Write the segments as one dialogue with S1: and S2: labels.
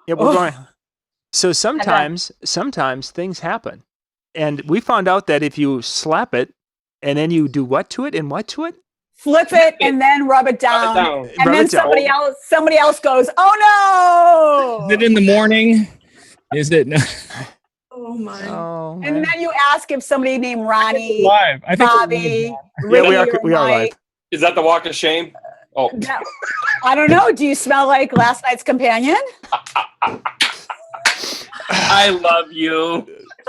S1: Yeah, we're going. So sometimes things happen. And we found out that if you slap it and then you do what to it and what to it?
S2: Flip it and then rub it down. And
S1: Rub
S2: then
S1: it down.
S2: somebody else goes, oh no!
S3: Is it in the morning? Is it?
S4: Oh my.
S1: Oh,
S2: and then you ask if somebody named Ronnie,
S3: Live. I think
S2: Bobby,
S1: yeah, we are live.
S5: Is that the walk of shame? Oh,
S2: no, I don't know. Do you smell like last night's companion?
S5: I love you.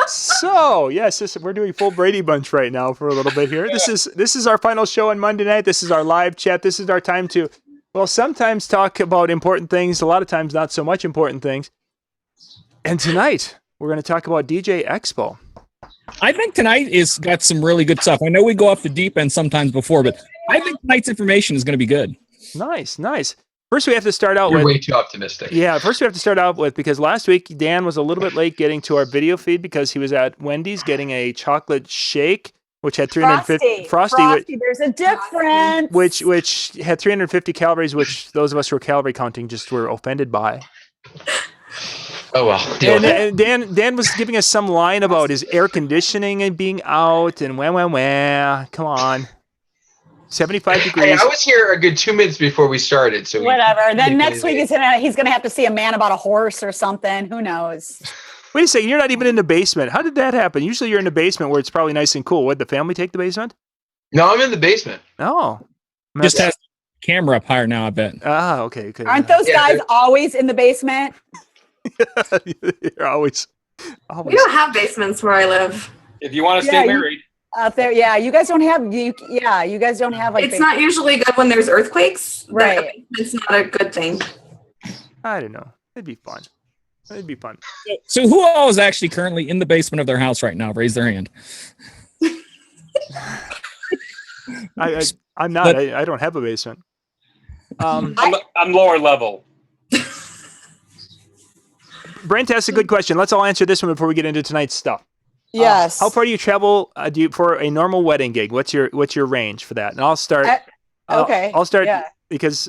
S1: So yes, we're doing full Brady Bunch right now for a little bit here. This is our final show on Monday night. This is our live chat. This is our time to, well, sometimes talk about important things. A lot of times, not so much important things. And tonight we're going to talk about DJ Expo.
S3: I think tonight is got some really good stuff. I know we go off the deep end sometimes before, but I think tonight's information is going to be good.
S1: Nice. First, we have to start out with...
S6: You're way too optimistic.
S1: Yeah, first we have to start out with, because last week Dan was a little bit late getting to our video feed because he was at Wendy's getting a chocolate shake, which had 350...
S2: Frosty, there's a difference.
S1: Which had 350 calories, which those of us who are calorie counting just were offended by.
S6: Oh, well.
S1: And Dan was giving us some line about his air conditioning and being out and wah. Come on. 75 degrees.
S6: Hey, I was here a good 2 minutes before we started. So
S2: whatever. Then next week he's gonna have to see a man about a horse or something. Who knows?
S1: Wait a second. You're not even in the basement. How did that happen? Usually you're in the basement where it's probably nice and cool. Would the family take the basement?
S6: No, I'm in the basement.
S1: Oh.
S3: Just has the camera up higher now, I bet.
S1: Ah, okay.
S2: Aren't those guys always in the basement?
S1: You're always.
S4: We don't have basements where I live.
S5: If you want to stay married.
S2: Out there, yeah. You guys don't have you guys don't have like.
S4: It's not usually good when there's earthquakes.
S2: Right.
S4: It's not a good thing.
S1: I don't know. It'd be fun.
S3: So who all is actually currently in the basement of their house right now? Raise their hand.
S1: I'm not. I don't have a basement.
S5: I'm lower level.
S1: Brent asked a good question. Let's all answer this one before we get into tonight's stuff.
S2: Yes.
S1: How far do you travel for a normal wedding gig? What's your range for that? And I'll start.
S2: Okay.
S1: I'll start because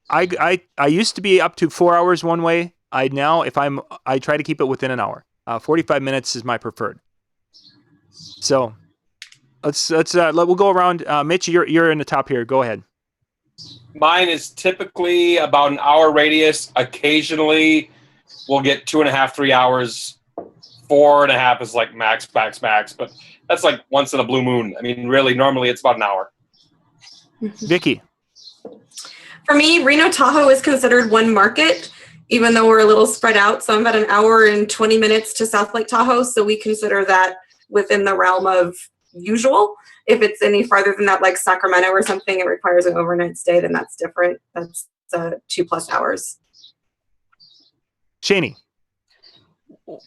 S1: I used to be up to 4 hours one way. I try to keep it within an hour. 45 minutes is my preferred. So we'll go around. Mitch, you're in the top here. Go ahead.
S5: Mine is typically about an hour radius. Occasionally, we'll get 2.5, 3 hours. 4.5 is like max, but that's like once in a blue moon. I mean, really, normally it's about an hour.
S1: Vicky.
S4: For me, Reno Tahoe is considered one market, even though we're a little spread out. So I'm about an hour and 20 minutes to South Lake Tahoe. So we consider that within the realm of usual. If it's any farther than that, like Sacramento or something, it requires an overnight stay, then that's different. That's 2+ hours.
S1: Shani.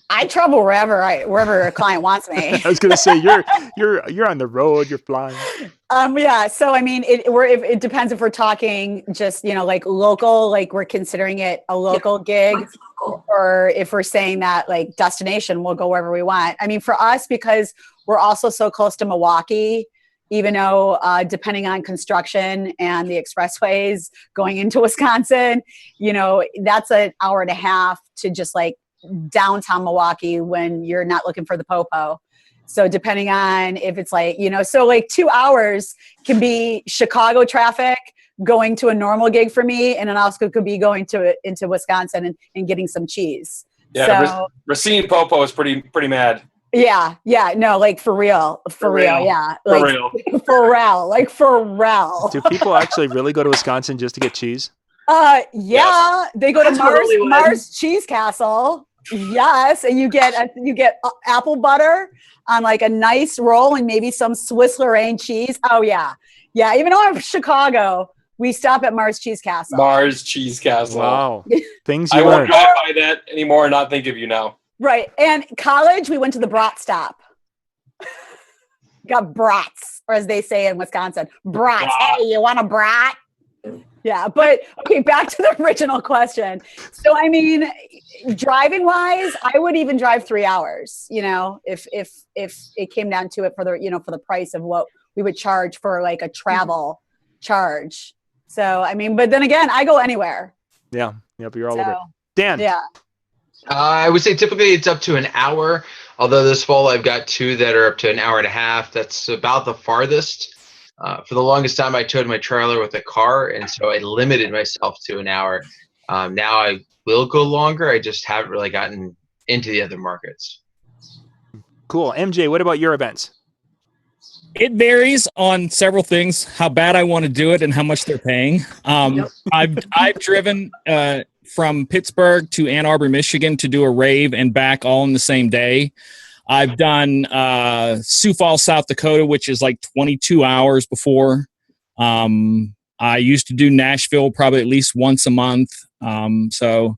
S2: I travel wherever a client wants me.
S1: I was going to say you're on the road, you're flying.
S2: Yeah. So I mean, it depends if we're talking just like local, like we're considering it a local gig, or if we're saying that like destination, we'll go wherever we want. I mean, for us, because we're also so close to Milwaukee, even though depending on construction and the expressways going into Wisconsin, that's an hour and a half to just like downtown Milwaukee when you're not looking for the popo. So depending on if it's like, so like 2 hours can be Chicago traffic going to a normal gig for me. And it also could be going into Wisconsin and getting some cheese.
S5: Yeah.
S2: So,
S5: Racine popo is pretty mad.
S2: Yeah. No, like for real. Yeah.
S5: For real.
S2: For real.
S1: Do people actually really go to Wisconsin just to get cheese?
S2: Yeah.
S5: Yes.
S2: They go to Mars Cheese Castle. Yes, and you get apple butter on like a nice roll and maybe some Swiss Lorraine cheese. Oh yeah. Even though I'm from Chicago, we stop at Mars Cheese Castle.
S5: Mars Cheese Castle.
S1: Wow, things you
S5: I
S1: learn.
S5: won't drive by that anymore and not think of you now.
S2: Right, and college we went to the brat stop. Got brats, or as they say in Wisconsin, brats.
S5: Wow.
S2: Hey, you want a brat? Yeah, but okay, back to the original question. So, I mean, driving wise, I would even drive 3 hours, if it came down to it for the price of what we would charge for like a travel charge. So, I mean, but then again, I go anywhere.
S1: Yeah. Yep. You're all over. Dan.
S2: Yeah.
S6: I would say typically it's up to an hour. Although this fall I've got 2 that are up to an hour and a half. That's about the farthest. For the longest time, I towed my trailer with a car, and so I limited myself to an hour. Now I will go longer. I just haven't really gotten into the other markets.
S1: Cool. MJ, what about your events?
S3: It varies on several things, how bad I want to do it and how much they're paying. I've driven from Pittsburgh to Ann Arbor, Michigan to do a rave and back all in the same day. I've done Sioux Falls, South Dakota, which is like 22 hours before. I used to do Nashville probably at least once a month. So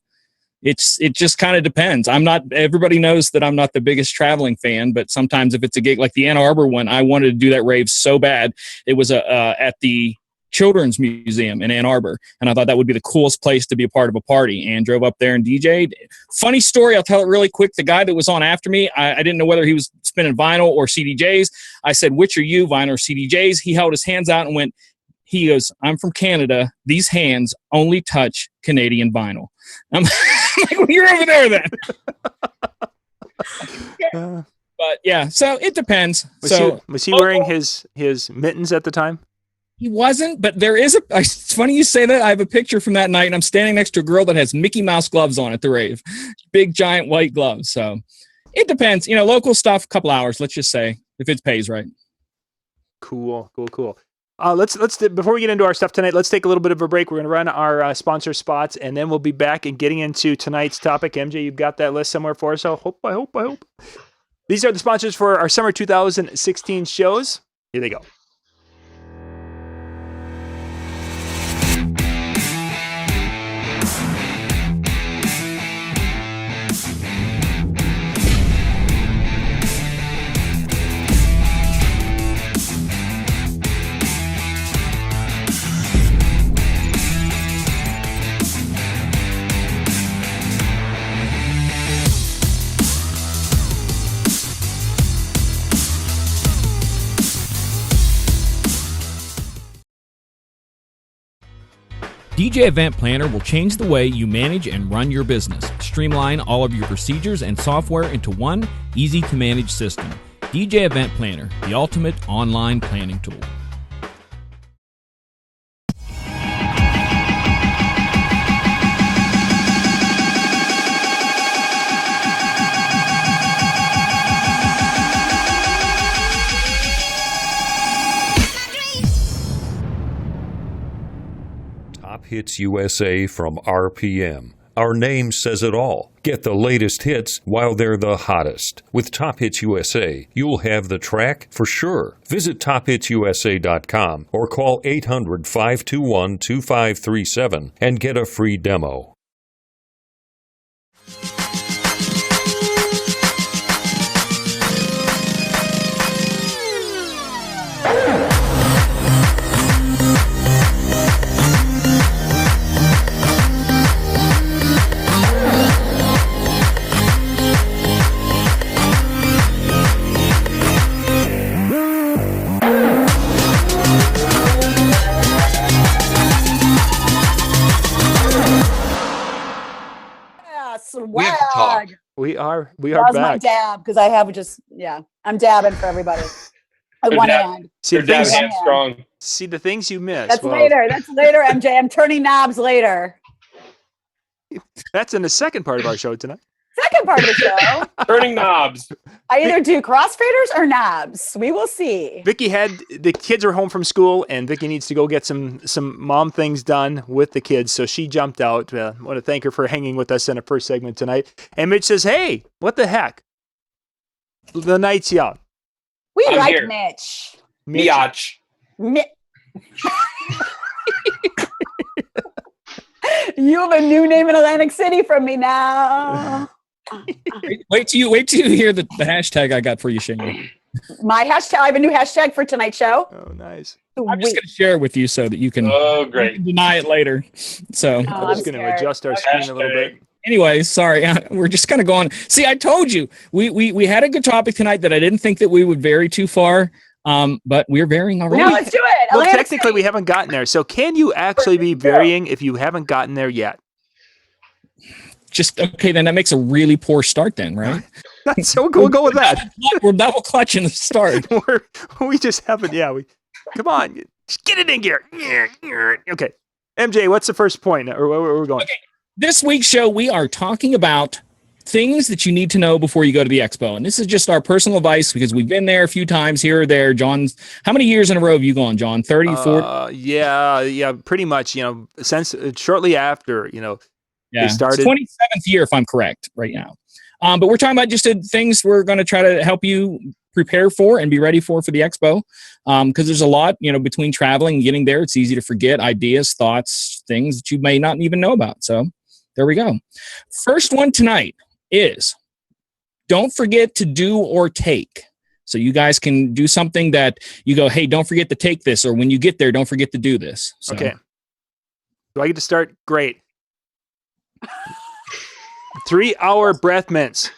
S3: it just kind of depends. Everybody knows that I'm not the biggest traveling fan, but sometimes if it's a gig like the Ann Arbor one, I wanted to do that rave so bad. It was at the Children's Museum in Ann Arbor, and I thought that would be the coolest place to be a part of a party, and drove up there and DJ'd. Funny story, I'll tell it really quick. The guy that was on after me, I didn't know whether he was spinning vinyl or CDJs. I said, which are you, vinyl or CDJs? He held his hands out and went, he goes, I'm from Canada. These hands only touch Canadian vinyl. I'm like, well, you're over there then. But yeah, so it depends.
S1: Was he wearing his mittens at the time?
S3: He wasn't, but there is it's funny you say that. I have a picture from that night, and I'm standing next to a girl that has Mickey Mouse gloves on at the rave. Big, giant white gloves. So it depends. Local stuff, a couple hours, let's just say, if it pays right.
S1: Cool. Let's before we get into our stuff tonight, let's take a little bit of a break. We're going to run our sponsor spots, and then we'll be back and getting into tonight's topic. MJ, you've got that list somewhere for us. So I hope. These are the sponsors for our summer 2016 shows. Here they go.
S7: DJ Event Planner will change the way you manage and run your business. Streamline all of your procedures and software into one easy-to-manage system. DJ Event Planner, the ultimate online planning tool.
S8: Hits USA from RPM. Our name says it all. Get the latest hits while they're the hottest. With Top Hits USA, you'll have the track for sure. Visit tophitsusa.com or call 800-521-2537 and get a free demo.
S6: We have to talk.
S1: We are
S2: That's
S1: back.
S2: my dab, because I have I'm dabbing for everybody. At one hand.
S1: See,
S5: Your dad's strong.
S1: See the things you miss.
S2: That's later, MJ. I'm turning knobs later.
S1: That's in the second part of our show tonight.
S2: Second part of the show.
S5: Turning knobs.
S2: I either do crossfaders or knobs. We will see.
S1: Vicky the kids are home from school, and Vicky needs to go get some mom things done with the kids. So she jumped out. I want to thank her for hanging with us in the first segment tonight. And Mitch says, "Hey, what the heck? The night's young."
S2: I'm like
S5: here.
S2: Mitch.
S5: Miach.
S2: You have a new name in Atlantic City from me now.
S3: Wait till you hear the hashtag I got for you, Shane.
S2: My hashtag. I have a new hashtag for tonight's show.
S1: Oh, nice.
S3: I'm just going to share it with you so that you can, deny it later. So
S1: I'm just going to adjust our screen a little bit.
S3: Anyway, sorry, we're just kind of going. See, I told you we had a good topic tonight that I didn't think that we would vary too far. But we're varying already.
S2: No, let's do it.
S1: Well, technically, we haven't gotten there. So, can you actually be varying if you haven't gotten there yet?
S3: just okay. Then that makes a really poor start, then, right?
S1: So we'll go with that.
S3: We're double clutching the start.
S1: we just haven't. Yeah, come on, just get it in gear. Okay, MJ, what's the first point, or where we're going?
S3: Okay. This week's show, we are talking about things that you need to know before you go to the expo, and this is just our personal advice because we've been there a few times here or there. John's, how many years in a row have you gone, John? 30, 40?
S1: Yeah, pretty much. Since shortly after,
S3: Yeah,
S1: we started.
S3: It's 27th year, if I'm correct, right now. But we're talking about just things we're going to try to help you prepare for and be ready for the expo. Because there's a lot, between traveling and getting there. It's easy to forget ideas, thoughts, things that you may not even know about. So there we go. First one tonight is don't forget to do or take. So you guys can do something that you go, hey, don't forget to take this. Or when you get there, don't forget to do this. So.
S1: Okay. Do I get to start? Great. 3-hour breath mints.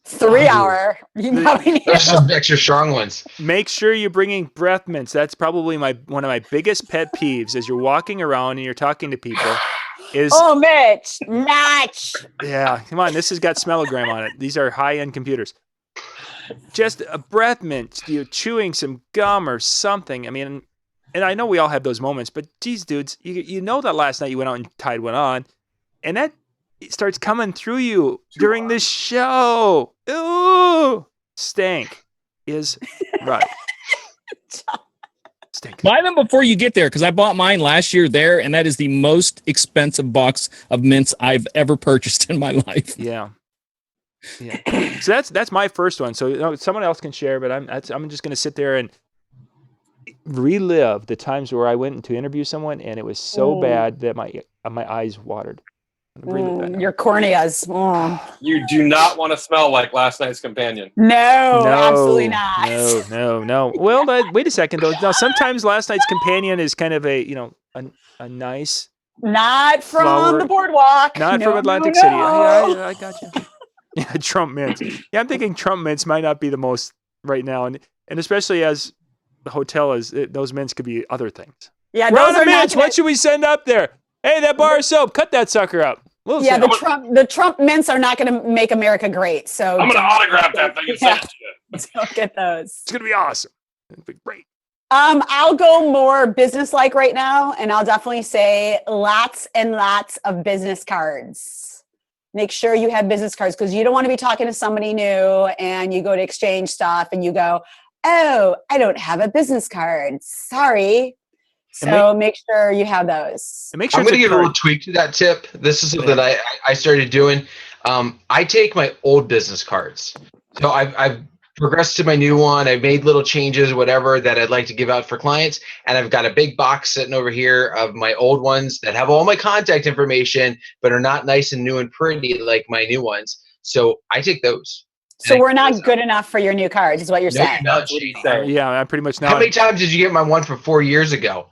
S2: 3 hour. You probably need
S6: There's some extra strong ones.
S1: Make sure you're bringing breath mints. That's probably one of my biggest pet peeves as you're walking around and you're talking to people.
S2: Mitch.
S1: Yeah, come on. This has got smellogram on it. These are high-end computers. Just a breath mint, chewing some gum or something. I mean, and I know we all have those moments, but geez, dudes, you know that last night you went out and tied one on, and that starts coming through you during the show. Ooh, stank is right. Stink.
S3: Buy them before you get there because I bought mine last year there, and that is the most expensive box of mints I've ever purchased in my life.
S1: Yeah. So that's my first one. So someone else can share, but I'm just going to sit there and relive the times where I went to interview someone, and it was so bad that my eyes watered.
S2: Your corneas.
S5: You do not want to smell like last night's companion.
S2: No, absolutely not.
S1: No. Well, wait a second though. Now, sometimes last night's companion is kind of a nice.
S2: Not from
S1: flower,
S2: the boardwalk.
S1: Not from Atlantic City. I got you. Yeah, Trump mints. Yeah, I'm thinking Trump mints might not be the most right now, and especially as the hotel is, those mints could be other things.
S2: Yeah,
S1: those are mints. What should we send up there? Hey, that bar of soap, cut that sucker up.
S2: The Trump mints are not going to make America great. So
S5: I'm going to autograph that thing and send it to you.
S2: Don't get those.
S1: It's going to be awesome. It'll be great.
S2: I'll go more business-like right now, and I'll definitely say lots and lots of business cards. Make sure you have business cards because you don't want to be talking to somebody new and you go to exchange stuff and you go, oh, I don't have a business card. Sorry. So make sure you have those.
S1: Make sure
S6: I'm going to give a little tweak to that tip. This is something that I started doing. I take my old business cards. So I've progressed to my new one. I've made little changes, whatever, that I'd like to give out for clients. And I've got a big box sitting over here of my old ones that have all my contact information, but are not nice and new and pretty like my new ones. So I take those.
S2: So we're not good enough for your new cards, is what you're saying.
S1: Yeah, I'm pretty much now.
S6: How many times did you get my one from 4 years ago?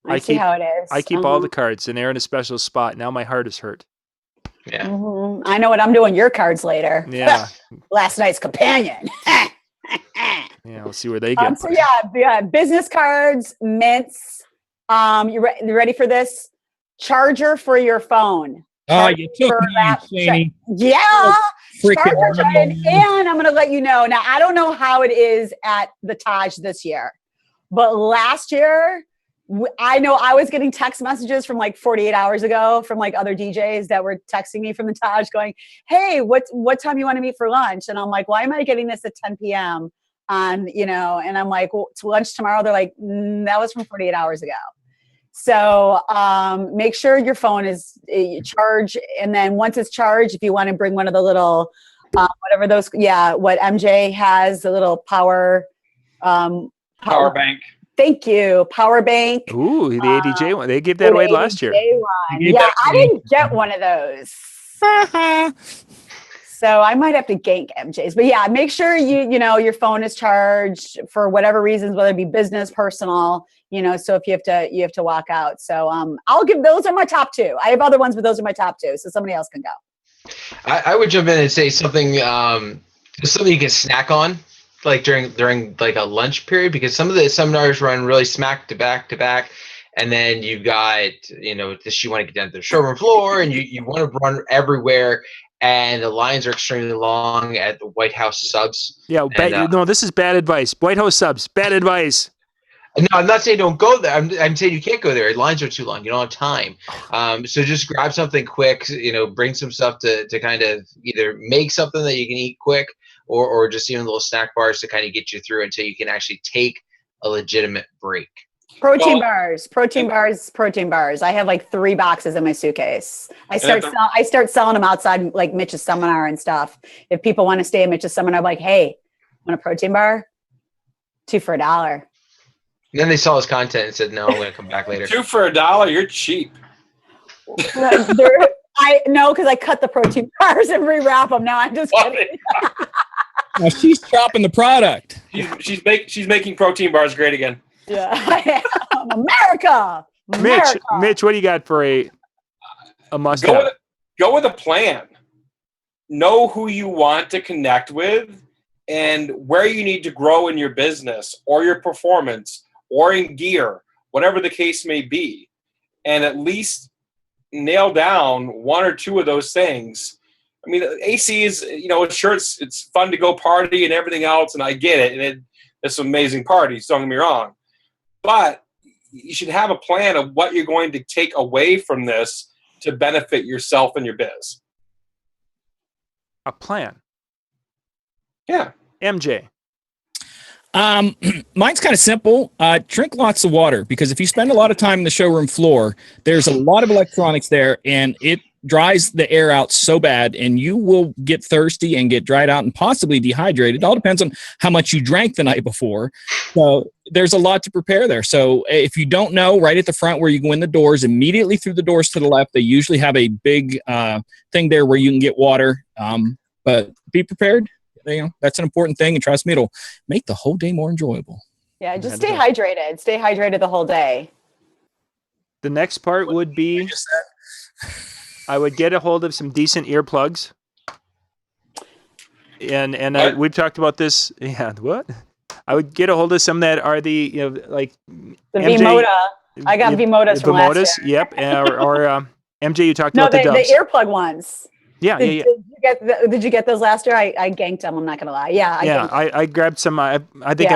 S2: I see how it is.
S1: I keep all the cards, and they're in a special spot. Now my heart is hurt.
S6: Yeah.
S2: Mm-hmm. I know what I'm doing your cards later.
S1: Yeah.
S2: Last night's companion.
S1: Yeah, we'll see where they get.
S2: So yeah, business cards, mints. You ready for this? Charger for your phone.
S3: Oh, you took me, Shani.
S2: Yeah. Charger, and I'm going to let you know. Now, I don't know how it is at the Taj this year, but last year, I know I was getting text messages from like 48 hours ago from like other DJs that were texting me from the Taj going, hey, what time you want to meet for lunch? And I'm like, why am I getting this at 10 p.m. on, and I'm like, well, it's lunch tomorrow. They're like, that was from 48 hours ago. So make sure your phone is charged. And then once it's charged, if you want to bring one of the little, whatever those, what MJ has, the little power
S5: bank.
S2: Thank you. Power bank.
S1: Ooh, the ADJ one. They gave that away last year.
S2: Yeah, I didn't get one of those. So I might have to gank MJ's. But yeah, make sure your phone is charged for whatever reasons, whether it be business, personal, so if you have to walk out. So I'll give those are my top two. I have other ones, but those are my top two. So somebody else can go.
S6: I would jump in and say something something you can snack on. Like during like a lunch period, because some of the seminars run really smack to back, and then you've got, this, you want to get down to the showroom floor, and you want to run everywhere, and the lines are extremely long at the White House subs.
S1: Yeah, no, this is bad advice. White House subs, bad advice.
S6: No, I'm not saying don't go there. I'm saying you can't go there. Lines are too long. You don't have time. So just grab something quick. Bring some stuff to kind of either make something that you can eat quick, or just even little snack bars to kind of get you through until you can actually take a legitimate break.
S2: Protein bars. I have like 3 boxes in my suitcase. I start selling them outside like Mitch's seminar and stuff. If people want to stay at Mitch's seminar, I'm like, hey, want a protein bar? 2 for $1.
S6: And then they saw his content and said, no, I'm going to come back later.
S5: 2 for $1, you're cheap.
S2: I know, because I cut the protein bars and rewrap them. Now I'm just kidding.
S3: Now she's chopping the product.
S5: She's making protein bars great again.
S2: Yeah. America.
S1: Mitch, what do you got for a must-have?
S5: Go with a plan. Know who you want to connect with and where you need to grow in your business or your performance or in gear, whatever the case may be, and at least nail down 1 or 2 of those things. I mean, AC is, sure, it's fun to go party and everything else, and I get it, and it's amazing parties, don't get me wrong. But you should have a plan of what you're going to take away from this to benefit yourself and your biz.
S1: A plan.
S5: Yeah.
S1: MJ.
S3: Mine's kind of simple. Drink lots of water, because if you spend a lot of time in the showroom floor, there's a lot of electronics there, and it dries the air out so bad, and you will get thirsty and get dried out and possibly dehydrated. It all depends on how much you drank the night before. So there's a lot to prepare there. So if you don't know, right at the front where you go in the doors, immediately through the doors to the left, they usually have a big thing there where you can get water. But be prepared. That's an important thing, and trust me, it'll make the whole day more enjoyable.
S2: Yeah, just stay hydrated. Stay hydrated the whole day.
S1: The next part would be, I would get a hold of some decent earplugs. And we've talked about this. Yeah, what? I would get a hold of some that are the like
S2: the V-Moda. I got V-Modas from last year.
S1: Yep. Or MJ, you talked about the Dubs.
S2: The earplug ones.
S1: Yeah,
S2: Did you get those last year? I ganked them. I'm not gonna lie.
S1: I grabbed some. I think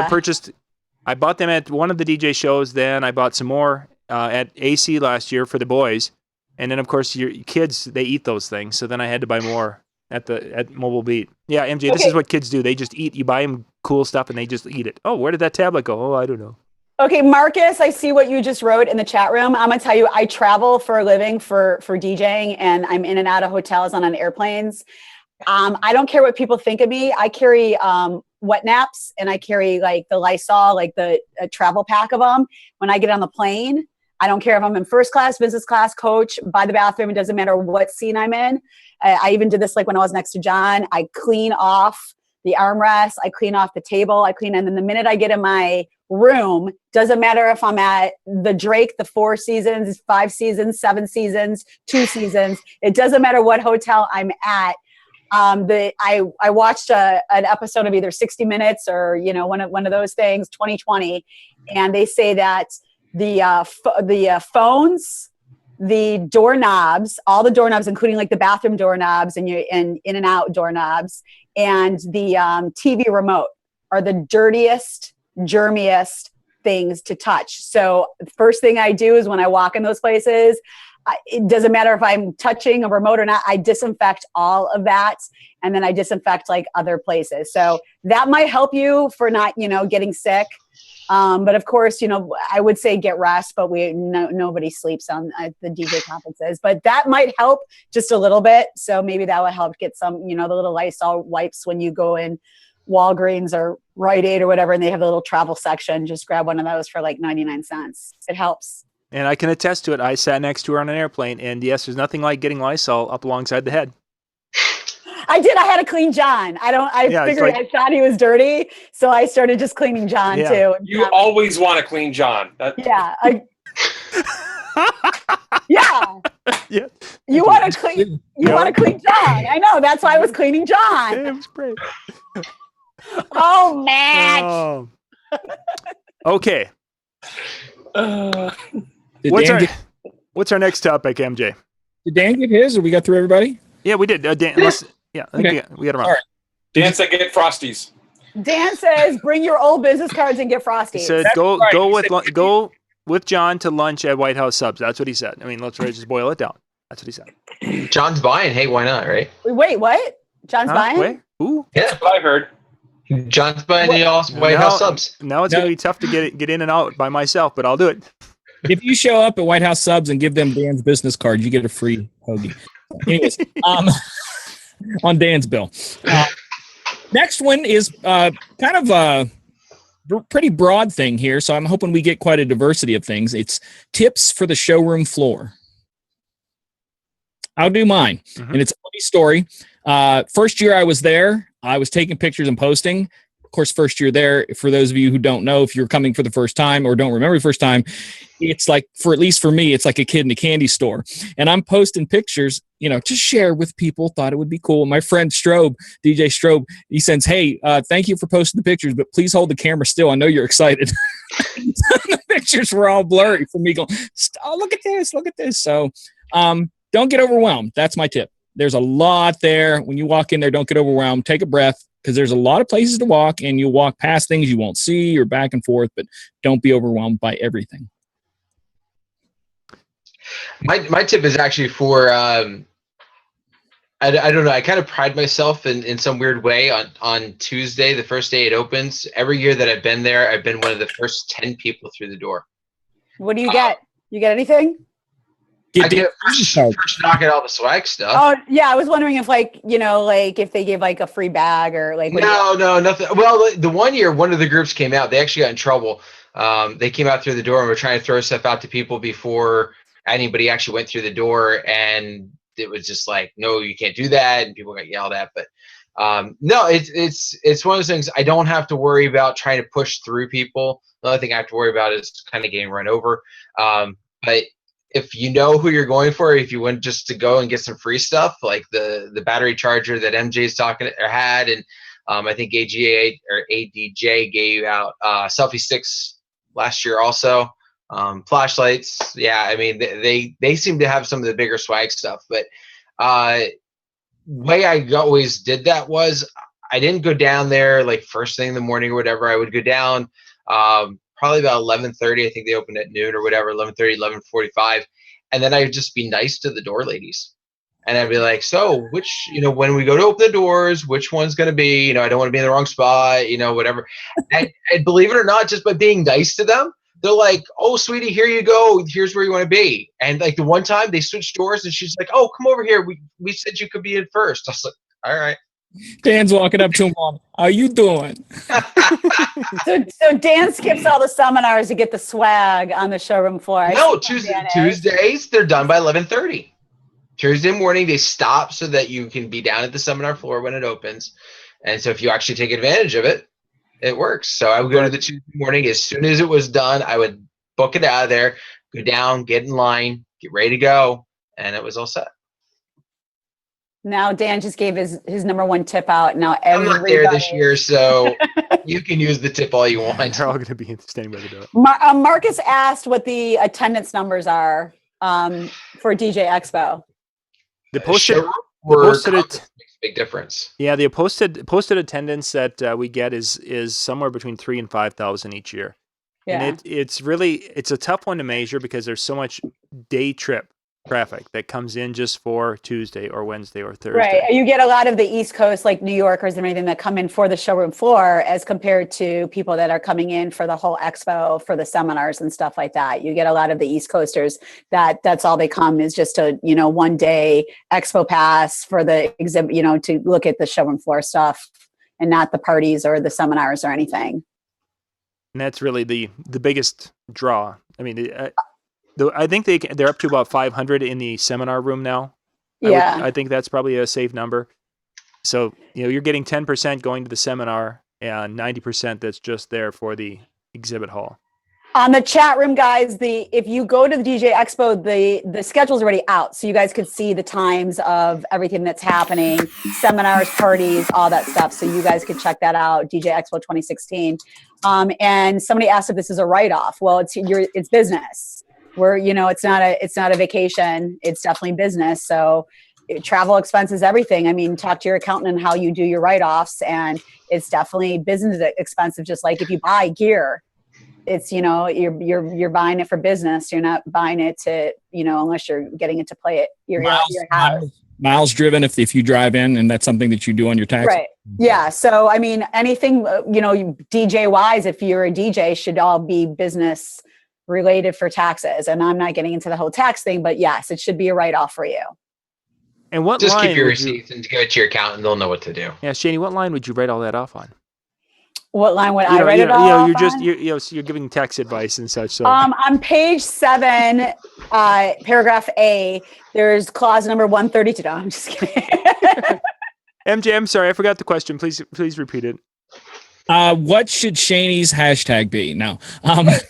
S1: I bought them at one of the DJ shows. Then I bought some more at AC last year for the boys, and then of course your kids, they eat those things. So then I had to buy more at Mobile Beat. Yeah, MJ, This is what kids do. They just eat. You buy them cool stuff and they just eat it. Oh, where did that tablet go? Oh, I don't know.
S2: Okay, Marcus, I see what you just wrote in the chat room. I'm gonna tell you, I travel for a living for DJing, and I'm in and out of hotels and on airplanes. I don't care what people think of me. I carry wet naps, and I carry like the Lysol, like the travel pack of them. When I get on the plane, I don't care if I'm in first class, business class, coach, by the bathroom. It doesn't matter what scene I'm in. I even did this like when I was next to John. I clean off the armrest, I clean off the table, and then the minute I get in my room, doesn't matter if I'm at the Drake, the 4 seasons, 5 seasons, 7 seasons, 2 seasons, it doesn't matter what hotel I'm at. I watched an episode of either 60 Minutes or one of those things, 2020, and they say that the phones, the doorknobs, all the doorknobs, including like the bathroom doorknobs and in and out doorknobs, and the TV remote are the dirtiest, germiest things to touch. So the first thing I do is when I walk in those places, it doesn't matter if I'm touching a remote or not, I disinfect all of that. And then I disinfect like other places. So that might help you for not, getting sick. But of course, I would say get rest, but nobody sleeps on the DJ conferences, but that might help just a little bit. So maybe that would help get some, the little Lysol wipes when you go in Walgreens or Rite Aid or whatever, and they have the little travel section. Just grab one of those for like 99 cents. It helps.
S1: And I can attest to it. I sat next to her on an airplane, and yes, there's nothing like getting Lysol up alongside the head.
S2: I did. I had to clean John. I thought he was dirty, so I started just cleaning John too.
S5: You always want to clean John.
S2: Yeah. Yeah. You want to clean. You want to clean John. I know. That's why I was cleaning John.
S1: It was great.
S2: Oh, Matt.
S1: Okay.
S3: Did
S1: What's our next topic, MJ?
S3: Did Dan give his, or we got through everybody?
S1: Yeah, we did. Dan, I think we got him
S3: All right.
S5: Dan said get Frosties.
S2: Dan says, bring your old business cards and get Frosty.
S1: He said, go with John to lunch at White House Subs. That's what he said. I mean, let's just boil it down. That's what he said.
S6: John's buying. Hey, why not, right?
S2: Wait, what? John's buying?
S1: Wait, who?
S6: Yeah,
S5: That's what I heard.
S6: John's buying the White House Subs.
S1: Now it's going to be tough to get in and out by myself, but I'll do it.
S3: If you show up at White House Subs and give them Dan's business card, you get a free hoagie. Anyways, on Dan's bill. Next one is kind of a pretty broad thing here, so I'm hoping we get quite a diversity of things. It's tips for the showroom floor. I'll do mine, and it's a funny story. First year I was there, I was taking pictures and posting. Of course, first year there, for those of you who don't know, if you're coming for the first time or don't remember the first time, it's like, at least for me, it's like a kid in a candy store. And I'm posting pictures, to share with people, thought it would be cool. My friend Strobe, DJ Strobe, he says, hey, thank you for posting the pictures, but please hold the camera still. I know you're excited. The pictures were all blurry for me going, oh, look at this. So don't get overwhelmed. That's my tip. There's a lot there. When you walk in there, don't get overwhelmed. Take a breath, because there's a lot of places to walk, and you'll walk past things you won't see or back and forth, but don't be overwhelmed by everything.
S6: My tip is actually for I don't know. I kind of pride myself in some weird way on Tuesday, the first day it opens. Every year that I've been there, I've been one of the first 10 people through the door.
S2: What do you get? You get anything?
S6: I get first knocking all the swag stuff.
S2: Oh yeah, I was wondering if if they give like a free bag or like.
S6: No, nothing. Well, the one year one of the groups came out. They actually got in trouble. They came out through the door and were trying to throw stuff out to people before anybody actually went through the door, and it was just like, no, you can't do that, and people got yelled at. But no, it's one of those things. I don't have to worry about trying to push through people. The only thing I have to worry about is kind of getting run over. But if you know who you're going for, if you want just to go and get some free stuff, like the battery charger that MJ's had, and I think ADJ gave out selfie sticks last year also. Flashlights, yeah. I mean, they seem to have some of the bigger swag stuff. But way I always did that was I didn't go down there like first thing in the morning or whatever. I would go down probably about 11:30. I think they opened at noon or whatever, 11:30, 11:45. And then I would just be nice to the door ladies. And I'd be like, so which, when we go to open the doors, which one's going to be, I don't want to be in the wrong spot, whatever. And believe it or not, just by being nice to them, they're like, oh, sweetie, here you go. Here's where you want to be. And like the one time they switched doors and she's like, oh, come over here. We said you could be in first. I was like, all right.
S3: Dan's walking up to him, Mom, how you doing?
S2: So Dan skips all the seminars to get the swag on the showroom floor.
S6: No, Tuesdays, they're done by 11:30. Tuesday morning, they stop so that you can be down at the seminar floor when it opens. And so if you actually take advantage of it, it works. So I would go to the Tuesday morning. As soon as it was done, I would book it out of there, go down, get in line, get ready to go, and it was all set.
S2: Now Dan just gave his number one tip out. Now
S6: I'm not there this year, so you can use the tip all you want.
S1: They're all going to be standing by the door.
S2: Marcus asked what the attendance numbers are for DJ Expo.
S1: The posted
S6: makes a big difference.
S1: Yeah, the posted attendance that we get is somewhere between 3,000 and 5,000 each year.
S2: Yeah.
S1: And it's a tough one to measure because there's so much day trip traffic that comes in just for Tuesday or Wednesday or Thursday.
S2: Right. You get a lot of the East Coast, like New Yorkers and everything, that come in for the showroom floor as compared to people that are coming in for the whole expo, for the seminars and stuff like that. You get a lot of the East Coasters that's all they come is just a, 1 day expo pass for the exhibit, to look at the showroom floor stuff and not the parties or the seminars or anything.
S1: And that's really the biggest draw. I mean, I think they're up to about 500 in the seminar room now.
S2: Yeah.
S1: I think that's probably a safe number. So, you're getting 10% going to the seminar and 90% that's just there for the exhibit hall.
S2: On the chat room, guys, if you go to the DJ Expo, the schedule's already out. So you guys could see the times of everything that's happening, seminars, parties, all that stuff. So you guys could check that out, DJ Expo 2016. And somebody asked if this is a write-off. Well, it's business. We're, it's not a vacation. It's definitely business. So travel expenses, everything. I mean, talk to your accountant and how you do your write-offs, and it's definitely business expensive. Just like if you buy gear, it's, you're buying it for business. You're not buying it to, unless you're getting it to play at your house.
S3: Miles driven if you drive in, and that's something that you do on your tax.
S2: Right. Yeah. So, I mean, anything, DJ wise, if you're a DJ, should all be business related for taxes. And I'm not getting into the whole tax thing, but yes, it should be a write-off for you.
S1: And what
S6: just
S1: line
S6: keep your
S1: would
S6: receipts and give it to your accountant, they'll know what to do.
S1: Yeah, Shani, what line would you write all that off on?
S2: What line would I write it off
S1: on? You're giving tax advice and such. So
S2: on page 7, paragraph A, there's clause number 132. No, I'm just kidding.
S1: MJ, I'm sorry, I forgot the question. Please repeat it.
S3: What should Shani's hashtag be? No.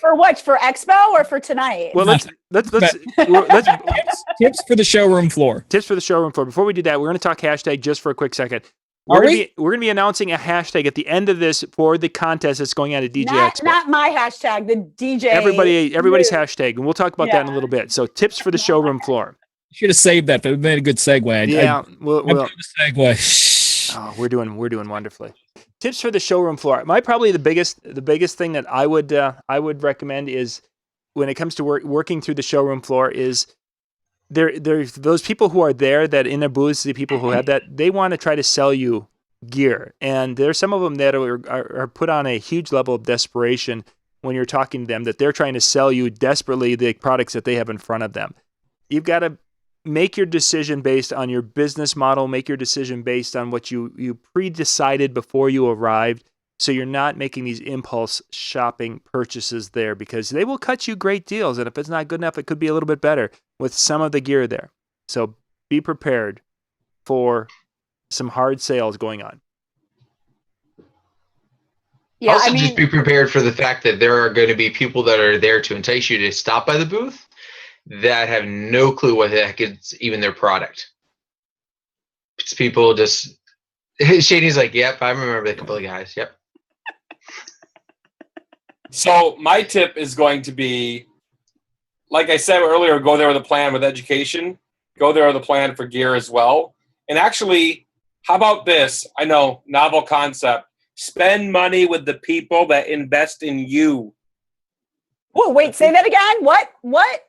S2: For what? For Expo or for tonight?
S1: Well, let's
S3: tips for the showroom floor.
S1: Tips for the showroom floor. Before we do that, we're going to talk hashtag just for a quick second. We're going to be announcing a hashtag at the end of this for the contest that's going on at DJ Expo.
S2: Not my hashtag, the DJ.
S1: Everybody's hashtag, and we'll talk about that in a little bit. So, tips for the showroom floor.
S3: Should have saved that. That would have made a good segue.
S1: We'll
S3: segue.
S1: Oh, we're doing wonderfully. Tips for the showroom floor. Probably the biggest thing that I would recommend is when it comes to working through the showroom floor is there's those people who are there that in their booths, the people who have that, they want to try to sell you gear. And there's some of them that are put on a huge level of desperation when you're talking to them, that they're trying to sell you desperately the products that they have in front of them. You've got to make your decision based on your business model, make your decision based on what you pre-decided before you arrived. So you're not making these impulse shopping purchases there, because they will cut you great deals. And if it's not good enough, it could be a little bit better with some of the gear there. So be prepared for some hard sales going on.
S6: Yeah, also, just be prepared for the fact that there are going to be people that are there to entice you to stop by the booth that have no clue what the heck is even their product. It's people just... Shady's like, yep, I remember a couple of guys. Yep.
S5: So my tip is going to be, like I said earlier, go there with a plan with education. Go there with a plan for gear as well. And actually, how about this? I know, novel concept. Spend money with the people that invest in you.
S2: Whoa, wait, say that again. What?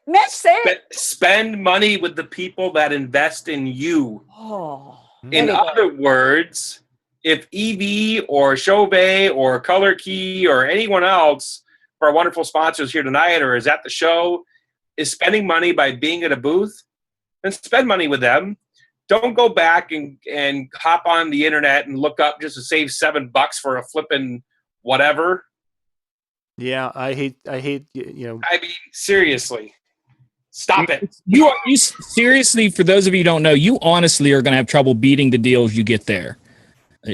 S2: Mitch, say it.
S5: Spend money with the people that invest in you.
S2: Oh.
S5: In other words, if EV or Chauvet or Color Key or anyone else, for our wonderful sponsors here tonight or is at the show, is spending money by being at a booth, then spend money with them. Don't go back and hop on the internet and look up just to save $7 for a flipping whatever.
S1: Yeah, I hate. I mean,
S5: seriously. Stop it.
S3: You seriously, for those of you who don't know, you honestly are going to have trouble beating the deals you get there.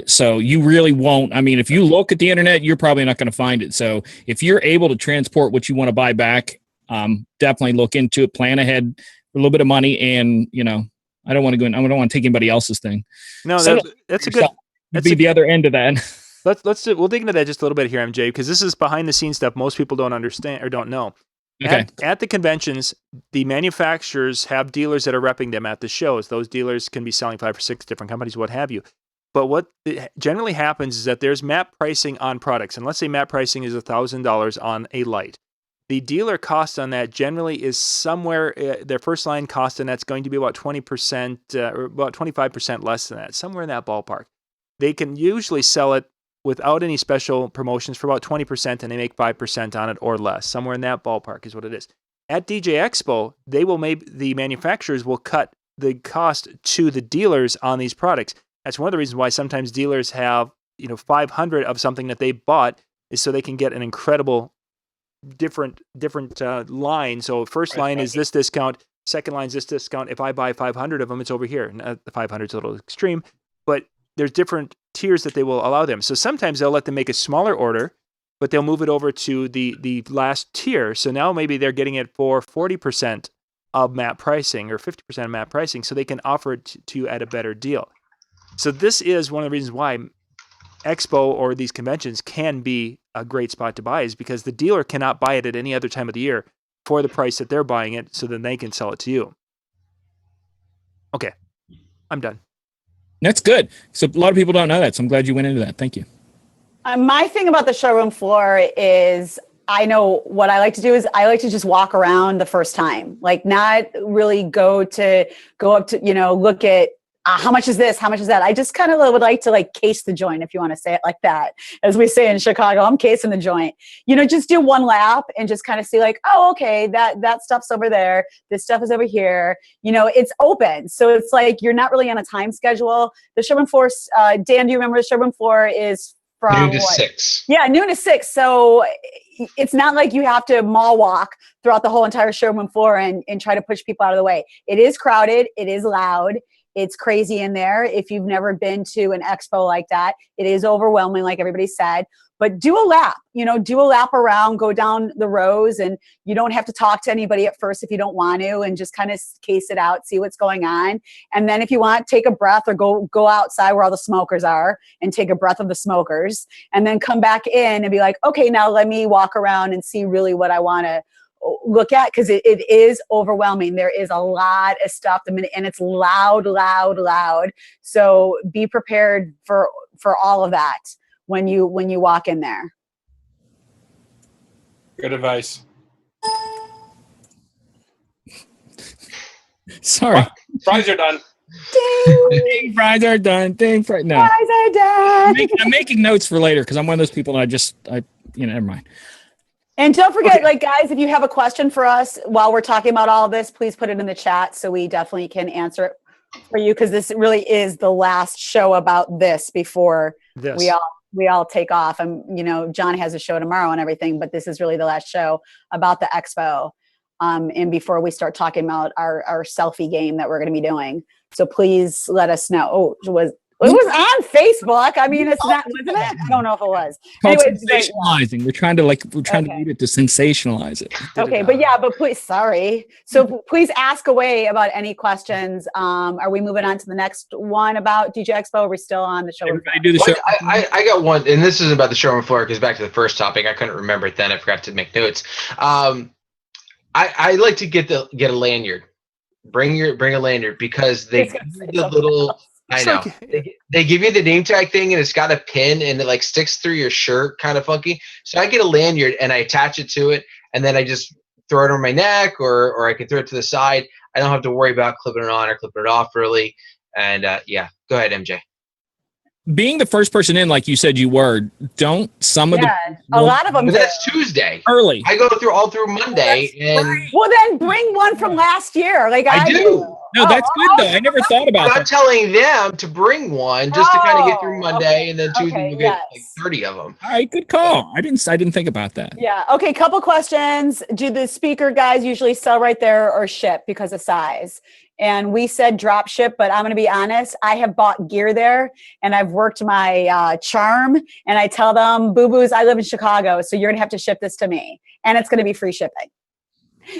S3: So you really won't. I mean, if you look at the internet, you're probably not going to find it. So if you're able to transport what you want to buy back, definitely look into it, plan ahead for a little bit of money. And, I don't want to go in. I don't want to take anybody else's thing.
S1: No, that's a good,
S3: that's the other end of that.
S1: We'll dig into that just a little bit here, MJ, because this is behind the scenes stuff most people don't understand or don't know.
S3: Okay.
S1: At the conventions, the manufacturers have dealers that are repping them at the shows. Those dealers can be selling 5 or 6 different companies, what have you. But what generally happens is that there's MAP pricing on products. And let's say MAP pricing is $1,000 on a light. The dealer cost on that generally is somewhere, their first line cost on that's going to be about 20% or about 25% less than that, somewhere in that ballpark. They can usually sell it without any special promotions for about 20%, and they make 5% on it or less. Somewhere in that ballpark is what it is. At DJ Expo, the manufacturers will cut the cost to the dealers on these products. That's one of the reasons why sometimes dealers have 500 of something that they bought, is so they can get an incredible different line. So first line is this discount, second line is this discount. If I buy 500 of them, it's over here. The 500 is a little extreme, but there's different tiers that they will allow them. So sometimes they'll let them make a smaller order, but they'll move it over to the last tier. So now maybe they're getting it for 40% of MAP pricing or 50% of MAP pricing, so they can offer it to you at a better deal. So this is one of the reasons why Expo or these conventions can be a great spot to buy, is because the dealer cannot buy it at any other time of the year for the price that they're buying it, so then they can sell it to you. Okay, I'm done.
S3: That's good. So a lot of people don't know that. So I'm glad you went into that. Thank you.
S2: My thing about the showroom floor is I know what I like to do is I like to just walk around the first time, like not really go up to, look at how much is this? How much is that? I just kind of would like to like case the joint, if you want to say it like that. As we say in Chicago, I'm casing the joint. Just do one lap and just kind of see like, oh, okay, that stuff's over there. This stuff is over here. It's open. So it's like you're not really on a time schedule. The showroom floor, Dan, do you remember the showroom floor is from
S6: noon to 6.
S2: Yeah, noon to 6. So it's not like you have to mall walk throughout the whole entire showroom floor and try to push people out of the way. It is crowded. It is loud. It's crazy in there. If you've never been to an expo like that, it is overwhelming, like everybody said. But do a lap, do a lap around, go down the rows, and you don't have to talk to anybody at first if you don't want to, and just kind of case it out, see what's going on. And then if you want, take a breath or go outside where all the smokers are and take a breath of the smokers, and then come back in and be like, okay, now let me walk around and see really what I want to look at, because it is overwhelming. There is a lot of stuff, and it's loud. So be prepared for all of that when you walk in there.
S5: Good advice.
S3: Sorry.
S5: Fries are done.
S3: Ding, fries are done. Ding, fries. No.
S2: Fries are done.
S3: I'm making notes for later because I'm one of those people that never mind.
S2: And don't forget, guys, if you have a question for us while we're talking about all of this, please put it in the chat so we definitely can answer it for you, because this really is the last show about this before we all take off. And, John has a show tomorrow and everything, but this is really the last show about the expo. And before we start talking about our selfie game that we're going to be doing. So please let us know. It was on Facebook. I mean, it's not, wasn't it? I don't know if it was.
S3: Sensationalizing. We're trying to lead it to sensationalize it.
S2: Okay, but please, sorry. So please ask away about any questions. Are we moving on to the next one about DJ Expo? Or are we still on the show?
S3: Everybody do the show.
S6: I got one, and this isn't about the showroom floor, because back to the first topic, I couldn't remember it then. I forgot to make notes. I like to get a lanyard. Bring a lanyard, because they give you the little. I know. They give you the name tag thing, and it's got a pin, and it like sticks through your shirt, kind of funky. So I get a lanyard and I attach it to it, and then I just throw it on my neck, or I can throw it to the side. I don't have to worry about clipping it on or clipping it off really. And go ahead, MJ.
S3: Being the first person in, like you said you were, don't some of
S2: a lot of them.
S6: But that's Tuesday.
S3: Early.
S6: I go all through Monday,
S2: well, then bring one from last year, like I do.
S3: No, that's good though. I never thought about that.
S6: I'm telling them to bring one just to kind of get through Monday, and then Tuesday we'll get like 30 of them.
S3: All right, good call. I didn't think about that.
S2: Yeah. Okay. Couple questions. Do the speaker guys usually sell right there or ship because of size? And we said drop ship, but I'm going to be honest. I have bought gear there, and I've worked my charm, and I tell them, boo-boos, I live in Chicago, so you're going to have to ship this to me, and it's going to be free shipping.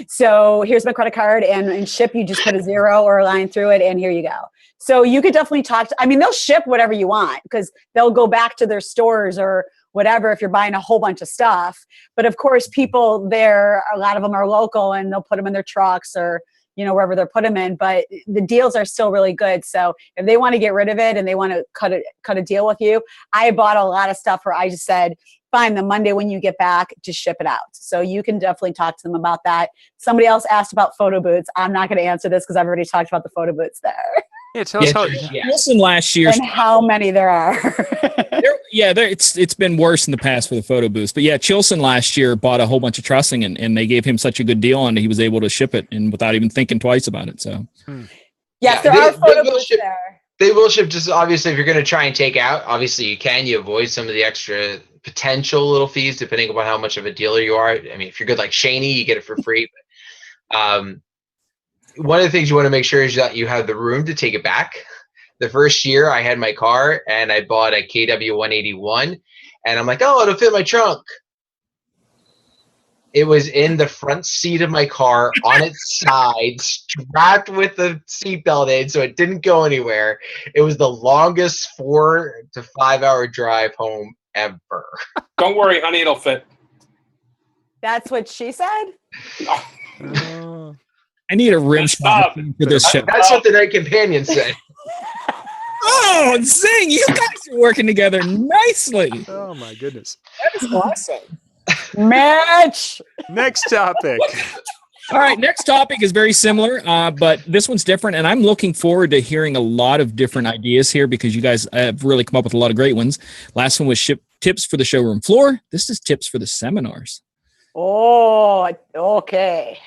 S2: So here's my credit card, and ship, you just put a 0 or a line through it, and here you go. So you could definitely they'll ship whatever you want, because they'll go back to their stores or whatever if you're buying a whole bunch of stuff. But of course, people there, a lot of them are local, and they'll put them in their trucks or wherever they're put them in, but the deals are still really good. So if they want to get rid of it and they want to cut a deal with you, I bought a lot of stuff where I just said, fine, the Monday when you get back, just ship it out. So you can definitely talk to them about that. Somebody else asked about photo booths. I'm not going to answer this because I've already talked about the photo booths there.
S1: Yeah, tell us how.
S3: Listen, last year
S2: and how many there are.
S3: It's been worse in the past for the photo booths. But yeah, Chilson last year bought a whole bunch of trussing, and they gave him such a good deal on it, he was able to ship it and without even thinking twice about it. So
S2: yes, there are photo booths there.
S6: They will ship. Just obviously, if you're going to try and take out, obviously you avoid some of the extra potential little fees depending upon how much of a dealer you are. I mean, if you're good like Shaney, you get it for free. But one of the things you want to make sure is that you have the room to take it back. The first year I had my car and I bought a KW 181, and I'm like, oh, it'll fit my trunk. It was in the front seat of my car on its side, strapped with the seatbelt in, so it didn't go anywhere. It was the longest 4 to 5 hour drive home ever.
S5: Don't worry, honey, it'll fit.
S2: That's what she said?
S1: Oh.
S3: I need a rim shot for this show.
S6: That's what the night companion said.
S3: Oh, Zing, you guys are working together nicely.
S1: Oh my goodness.
S3: That is awesome.
S2: Mitch!
S1: Next topic.
S3: All right, next topic is very similar, but this one's different, and I'm looking forward to hearing a lot of different ideas here because you guys have really come up with a lot of great ones. Last one was tips for the showroom floor. This is tips for the seminars.
S2: Oh, okay.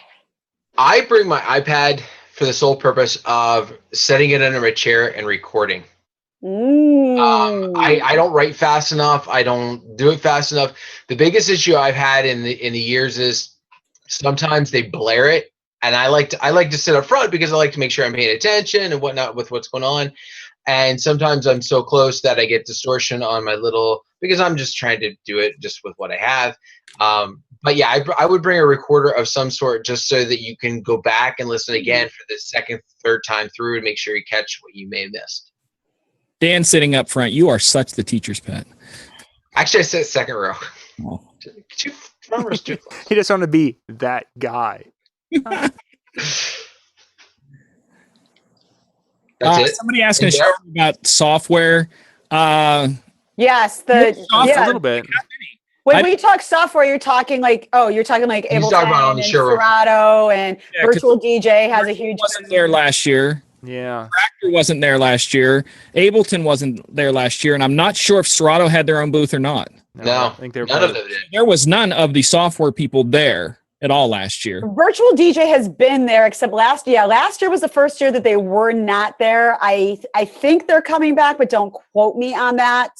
S6: I bring my iPad for the sole purpose of setting it under my chair and recording. I don't write fast enough. I don't do it fast enough. The biggest issue I've had in the years is sometimes they blare it, and I like to sit up front because I like to make sure I'm paying attention and whatnot with what's going on. And sometimes I'm so close that I get distortion on my little, because I'm just trying to do it just with what I have. But yeah, I would bring a recorder of some sort just so that you can go back and listen again for the second, third time through and make sure you catch what you may have missed.
S3: Dan sitting up front, you are such the teacher's pet.
S6: Actually, I sit second row.
S3: Oh.
S1: He just want to be that guy.
S6: That's it.
S3: Somebody asking about software.
S2: Yes,
S1: A little bit.
S2: When we talk software, you're talking like Ableton
S6: about
S2: and Serato and Virtual DJ has a huge.
S3: Wasn't there last year.
S1: Yeah.
S3: Tractor wasn't there last year. Ableton wasn't there last year, and I'm not sure if Serato had their own booth or not.
S6: No,
S1: I think they're
S6: none of them did.
S3: There was none of the software people there at all last year.
S2: Virtual DJ has been there except last year. Last year was the first year that they were not there. I think they're coming back, but don't quote me on that.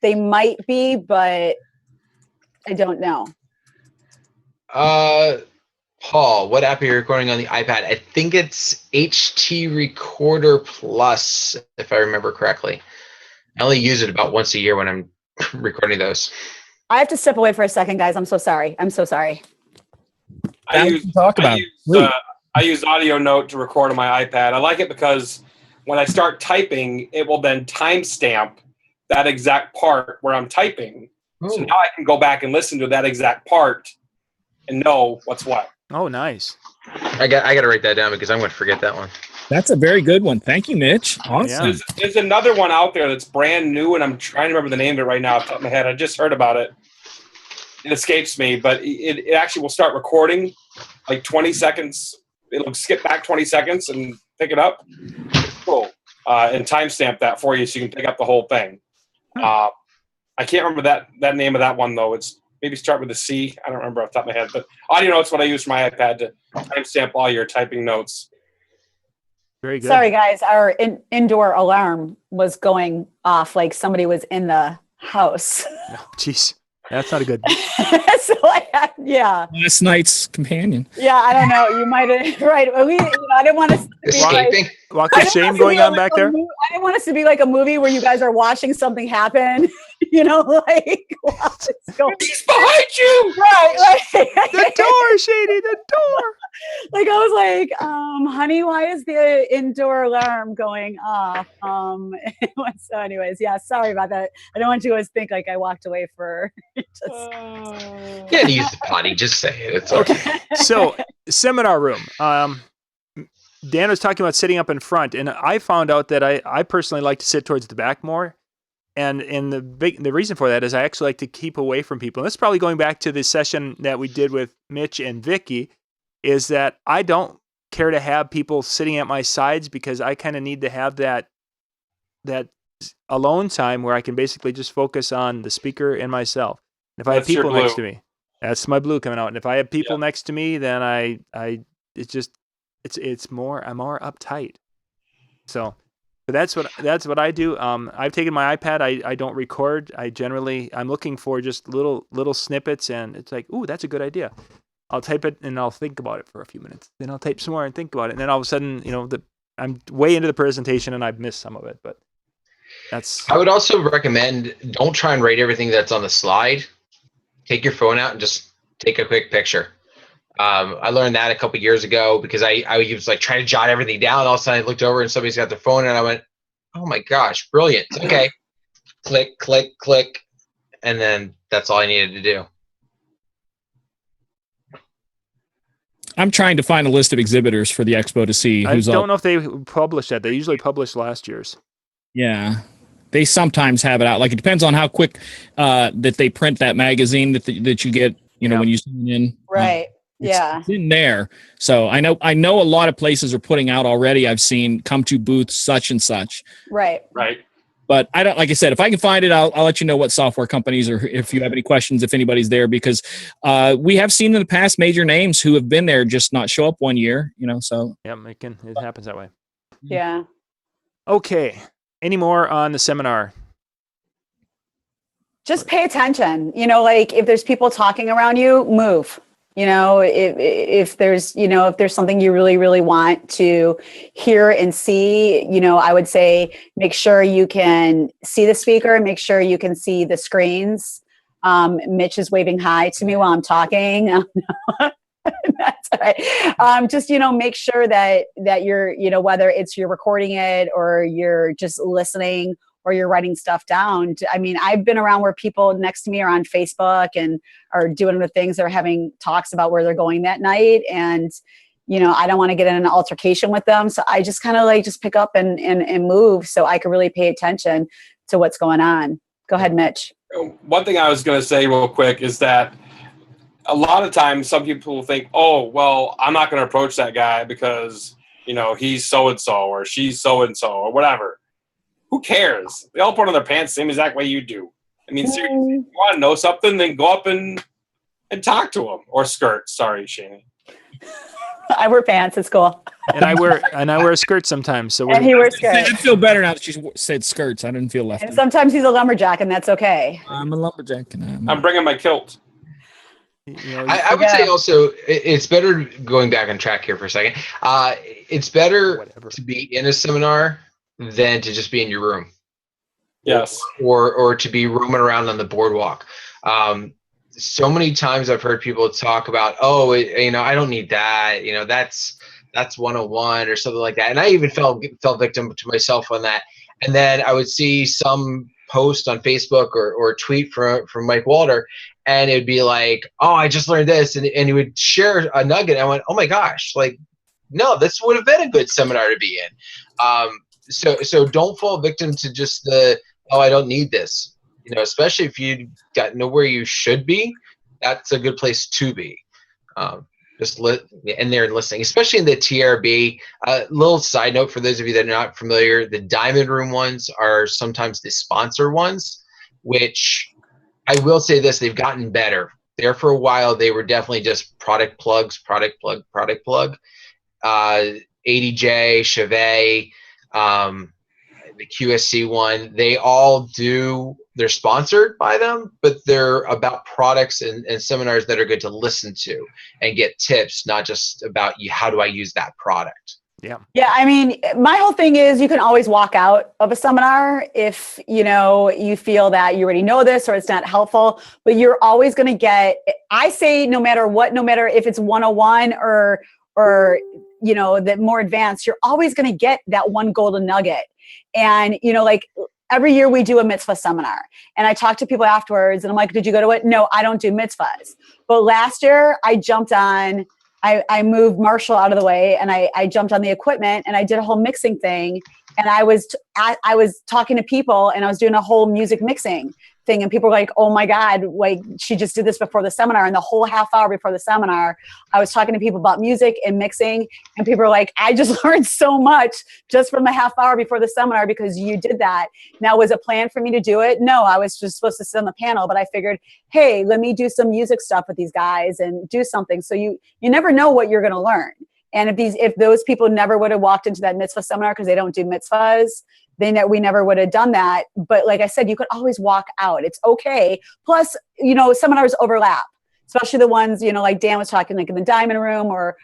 S2: They might be, but I don't know.
S6: Paul, what app are you recording on the iPad? I think it's HT Recorder Plus, if I remember correctly. I only use it about once a year when I'm recording those.
S2: I have to step away for a second, guys. I'm so sorry.
S5: I use Audio Note to record on my iPad. I like it because when I start typing, it will then timestamp that exact part where I'm typing. Ooh. So now I can go back and listen to that exact part and know what's what.
S1: Oh, nice.
S6: I got to write that down because I'm going to forget that one.
S3: That's a very good one. Thank you, Mitch. Awesome.
S1: Yeah.
S5: There's another one out there that's brand new, and I'm trying to remember the name of it right now off the top of my head. I just heard about it. It escapes me, but it actually will start recording like 20 seconds. It'll skip back 20 seconds and pick it up. It's cool. And timestamp that for you so you can pick up the whole thing. I can't remember that name of that one, though. It's maybe start with a C. I don't remember off the top of my head. But Audio Note's what I use for my iPad to timestamp all your typing notes.
S1: Very good.
S2: Sorry, guys. Our indoor alarm was going off like somebody was in the house.
S1: Oh, jeez. That's not a good.
S2: So yeah.
S3: Last night's companion.
S2: Yeah, I don't know. You might have right. I didn't want to
S6: escaping.
S1: Walk of shame going on back there.
S2: I didn't want us to be like a movie where you guys are watching something happen. Like wow, it's going.
S5: He's behind you.
S2: Right.
S1: The door, Shady. The door.
S2: Like I was like, honey, why is the indoor alarm going off? So anyways, yeah, sorry about that. I don't want you to always think like I walked away for
S6: Yeah, use the potty. Just say it. It's okay.
S1: So, seminar room. Dan was talking about sitting up in front, and I found out that I personally like to sit towards the back more. And the reason for that is I actually like to keep away from people. And that's probably going back to the session that we did with Mitch and Vicky, is that I don't care to have people sitting at my sides because I kind of need to have that alone time where I can basically just focus on the speaker and myself. If I have people next to me, that's my blue coming out. And if I have people next to me, then it's more, I'm more uptight. So. But that's what I do. I've taken my iPad. I don't record. I'm looking for just little snippets, and it's like, ooh, that's a good idea. I'll type it and I'll think about it for a few minutes. Then I'll type some more and think about it. And then all of a sudden, I'm way into the presentation and I've missed some of it. But that's.
S6: I would also recommend don't try and write everything that's on the slide. Take your phone out and just take a quick picture. I learned that a couple years ago because I was like trying to jot everything down. All of a sudden I looked over and somebody's got their phone and I went, oh my gosh, brilliant. Okay. Click, click, click. And then that's all I needed to do.
S3: I'm trying to find a list of exhibitors for the expo to see
S1: I
S3: who's
S1: don't know if they published that. They usually published last year's.
S3: Yeah, they sometimes have it out. Like it depends on how quick that they print that magazine that you get. You know, when you sign in.
S2: Right.
S3: It's in there. So I know a lot of places are putting out already. I've seen come to booth such and such.
S2: Right.
S5: Right.
S3: But I don't, like I said, if I can find it, I'll let you know what software companies, or if you have any questions, if anybody's there, because we have seen in the past major names who have been there just not show up one year, you know, so.
S1: Yeah, it happens that way.
S2: Yeah.
S1: Okay. Any more on the seminar?
S2: Just pay attention. You know, like if there's people talking around you, move. You know, if there's something you really, really want to hear and see, you know, I would say make sure you can see the speaker, make sure you can see the screens. Mitch is waving hi to me while I'm talking. That's all right. Just, you know, make sure that you're, you know, whether it's you're recording it or you're just listening or you're writing stuff down. I mean, I've been around where people next to me are on Facebook and are doing the things, they're having talks about where they're going that night. And, you know, I don't want to get in an altercation with them. So I just kind of like just pick up and move so I can really pay attention to what's going on. Go ahead, Mitch.
S5: One thing I was going to say real quick is that a lot of times some people will think, oh, well, I'm not going to approach that guy because, you know, he's so-and-so or she's so-and-so or whatever. Who cares? They all put on their pants the same exact way you do. I mean, seriously, if you want to know something, then go up and talk to them. Or skirt. Sorry, Shani.
S2: I wear pants. It's cool.
S1: And I wear a skirt sometimes. So
S2: and he wears skirts.
S3: I feel better now that she said skirts. I didn't feel left.
S2: And sometimes he's a lumberjack, and that's okay.
S3: I'm a lumberjack. And
S5: I'm bringing my kilt.
S1: You know,
S6: I would say also it's better, going back on track here for a second, it's better to be in a seminar than to just be in your room.
S5: Yes.
S6: Or to be roaming around on the boardwalk. So many times I've heard people talk about, you know, I don't need that. You know, that's 101 or something like that. And I even fell victim to myself on that. And then I would see some post on Facebook or tweet from Mike Walter, and it would be like, oh, I just learned this. And he would share a nugget. And I went, oh my gosh, like, no, this would have been a good seminar to be in. So don't fall victim to just I don't need this, you know, especially if you know where you should be. That's a good place to be. Just in there and listening, especially in the TRB. Little side note for those of you that are not familiar, the Diamond Room ones are sometimes the sponsor ones, which I will say this, they've gotten better. There for a while, they were definitely just product plugs, product plug. ADJ, Chevet, the QSC one, they all they're sponsored by them, but they're about products and seminars that are good to listen to and get tips, not just about how do I use that product.
S1: Yeah.
S2: Yeah. I mean, my whole thing is you can always walk out of a seminar if, you know, you feel that you already know this or it's not helpful, but you're always going to get, I say, no matter if it's 101 or, you know, the more advanced, you're always going to get that one golden nugget. And, you know, like every year we do a mitzvah seminar and I talk to people afterwards and I'm like, did you go to it? No, I don't do mitzvahs. But last year I jumped on, I moved Marshall out of the way and I jumped on the equipment and I did a whole mixing thing. And I was talking to people and I was doing a whole music mixing thing. And people were like, oh my God, like she just did this before the seminar. And the whole half hour before the seminar, I was talking to people about music and mixing. And people were like, I just learned so much just from the half hour before the seminar because you did that. Now, was it planned for me to do it? No, I was just supposed to sit on the panel, but I figured, hey, let me do some music stuff with these guys and do something. So you never know what you're going to learn. And if those people never would have walked into that mitzvah seminar because they don't do mitzvahs, we never would have done that. But like I said, you could always walk out. It's okay. Plus, you know, seminars overlap, especially the ones, you know, like Dan was talking, like in the Diamond Room or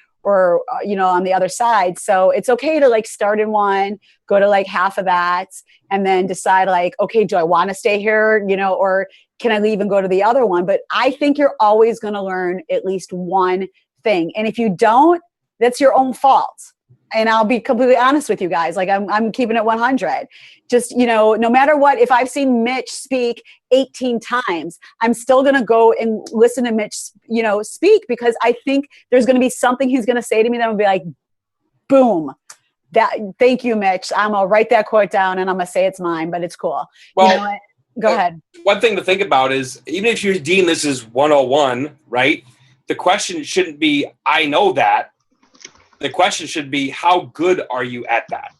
S2: you know, on the other side. So it's okay to like start in one, go to like half of that, and then decide like, okay, do I want to stay here, you know, or can I leave and go to the other one? But I think you're always going to learn at least one thing. And if you don't, that's your own fault. and I'll be completely honest with you guys. Like I'm keeping it 100. Just, no matter what, if I've seen Mitch speak 18 times, I'm still going to go and listen to Mitch, speak, because I think there's going to be something he's going to say to me that will be like, boom. Thank you, Mitch. I'm going to write that quote down and I'm going to say it's mine, but it's cool.
S5: Well,
S2: go ahead.
S5: One thing to think about is, even if you deem this as 101, right? The question shouldn't be, I know that. The question should be, how good are you at that?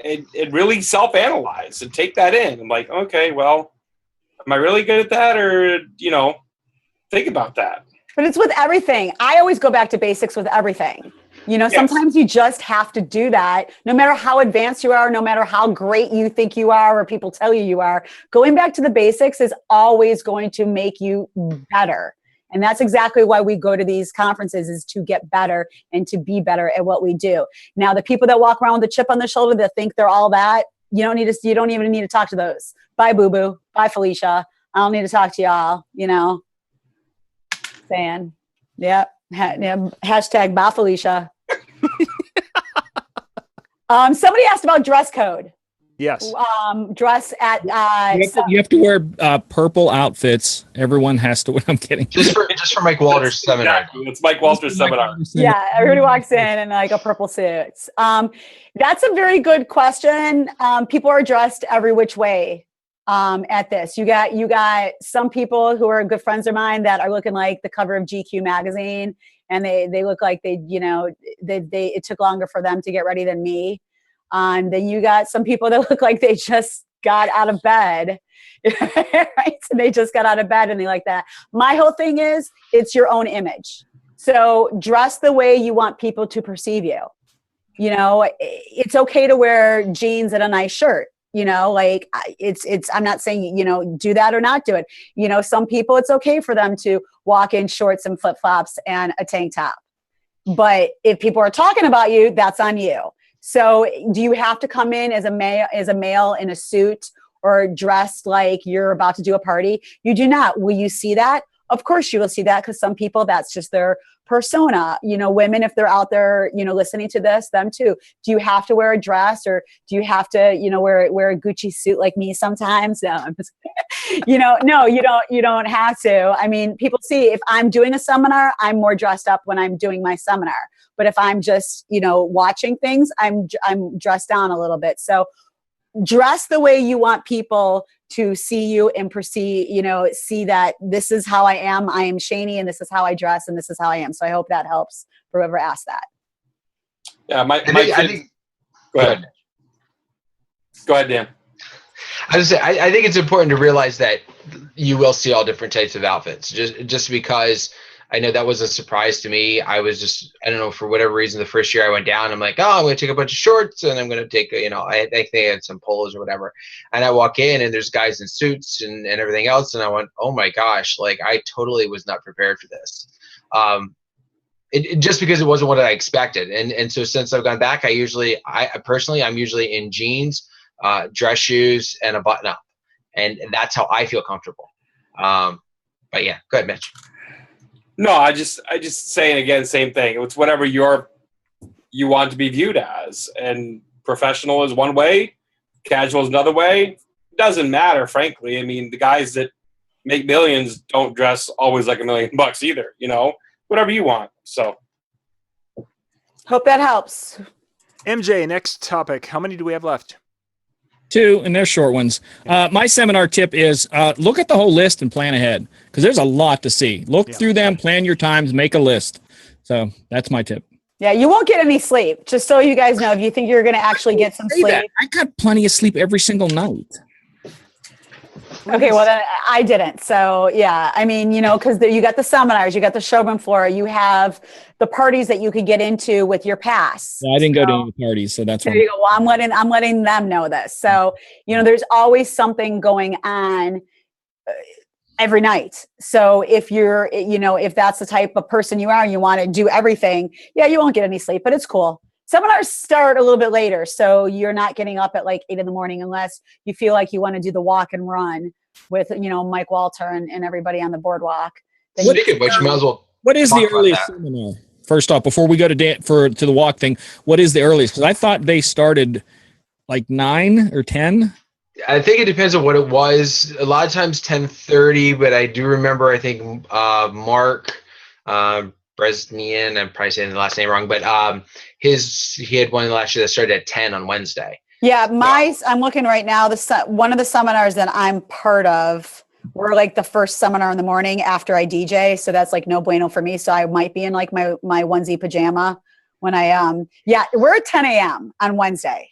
S5: And really self-analyze and take that in. I'm like, okay, well, am I really good at that? Or, think about that.
S2: But it's with everything. I always go back to basics with everything.
S5: Yes.
S2: Sometimes you just have to do that. No matter how advanced you are, no matter how great you think you are, or people tell you are, going back to the basics is always going to make you better. And that's exactly why we go to these conferences, is to get better and to be better at what we do. Now, the people that walk around with a chip on their shoulder that think they're all that, you don't even need to talk to those. Bye, Boo Boo. Bye, Felicia. I don't need to talk to y'all, saying, yeah. Hashtag bye, Felicia. Somebody asked about dress code.
S1: Yes.
S2: Dress at
S3: you have to wear purple outfits. Everyone has to. I'm kidding.
S6: Just for Mike Walter's seminar.
S5: Exactly. It's Mike Walter's seminar.
S2: Yeah, everybody walks in in like a purple suit. That's a very good question. People are dressed every which way at this. You got some people who are good friends of mine that are looking like the cover of GQ magazine, and they look like it took longer for them to get ready than me. Then you got some people that look like they just got out of bed, right? So they just got out of bed and they like that. My whole thing is, it's your own image. So dress the way you want people to perceive you. It's okay to wear jeans and a nice shirt. I'm not saying, do that or not do it. Some people, it's okay for them to walk in shorts and flip-flops and a tank top. But if people are talking about you, that's on you. So do you have to come in as a male in a suit or dressed like you're about to do a party? You do not. Will you see that? Of course you will see that, because some people, that's just their persona. Women, if they're out there, listening to this, them too. Do you have to wear a dress, or do you have to, wear a Gucci suit like me sometimes? No, no, you don't have to. I mean, people see, if I'm doing a seminar, I'm more dressed up when I'm doing my seminar. But if I'm just, watching things, I'm dressed down a little bit. So dress the way you want people to see you and perceive, see that this is how I am. I am Shani, and this is how I dress, and this is how I am. So I hope that helps for whoever asked that.
S5: Yeah, my kids. Go ahead. Go ahead, Dan.
S6: I think it's important to realize that you will see all different types of outfits. Just because I know that was a surprise to me. I don't know, for whatever reason, the first year I went down, I'm like, oh, I'm going to take a bunch of shorts, and I'm going to take, I think they had some polos or whatever. And I walk in and there's guys in suits and everything else. And I went, oh my gosh, like I totally was not prepared for this. Just because it wasn't what I expected. And so since I've gone back, I'm usually in jeans, dress shoes, and a button up. And that's how I feel comfortable. But yeah, go ahead, Mitch.
S5: No, I just saying again, same thing. It's whatever you want to be viewed as, and professional is one way, casual is another way. It doesn't matter, frankly. I mean, the guys that make millions don't dress always like $1 million either. Whatever you want. So,
S2: hope that helps.
S1: MJ, next topic. How many do we have left?
S3: 2, and they're short ones. My seminar tip is look at the whole list and plan ahead, because there's a lot to see. Look through them, plan your times, make a list. So that's my tip.
S2: Yeah, you won't get any sleep. Just so you guys know, if you think you're going to actually get some sleep.
S3: I got plenty of sleep every single night.
S2: Okay, well, then I didn't. So, yeah, I mean, because you got the seminars, you got the showroom floor, you have the parties that you could get into with your pass.
S3: Yeah, I didn't go to any parties, so that's
S2: there you go. Well, I'm letting them know this. So, there's always something going on every night. So if you're, if that's the type of person you are and you want to do everything, yeah, you won't get any sleep, but it's cool. Seminars start a little bit later, so you're not getting up at like 8 a.m. unless you feel like you want to do the walk and run with, Mike Walter and everybody on the boardwalk.
S6: Speaking of which, you might as well.
S3: What is the earliest seminar? first off, before we go to the walk thing, what is the earliest? Because I thought they started like 9 or 10.
S6: I think it depends on what it was. A lot of times 10:30, but I do remember, I think Mark Bresnian, I'm probably saying the last name wrong, but he had one last year that started at 10 on Wednesday.
S2: Yeah, I'm looking right now. One of the seminars that I'm part of, we're like the first seminar in the morning after I DJ, so that's like no bueno for me. So I might be in like my onesie pajama when we're at 10 a.m. on Wednesday.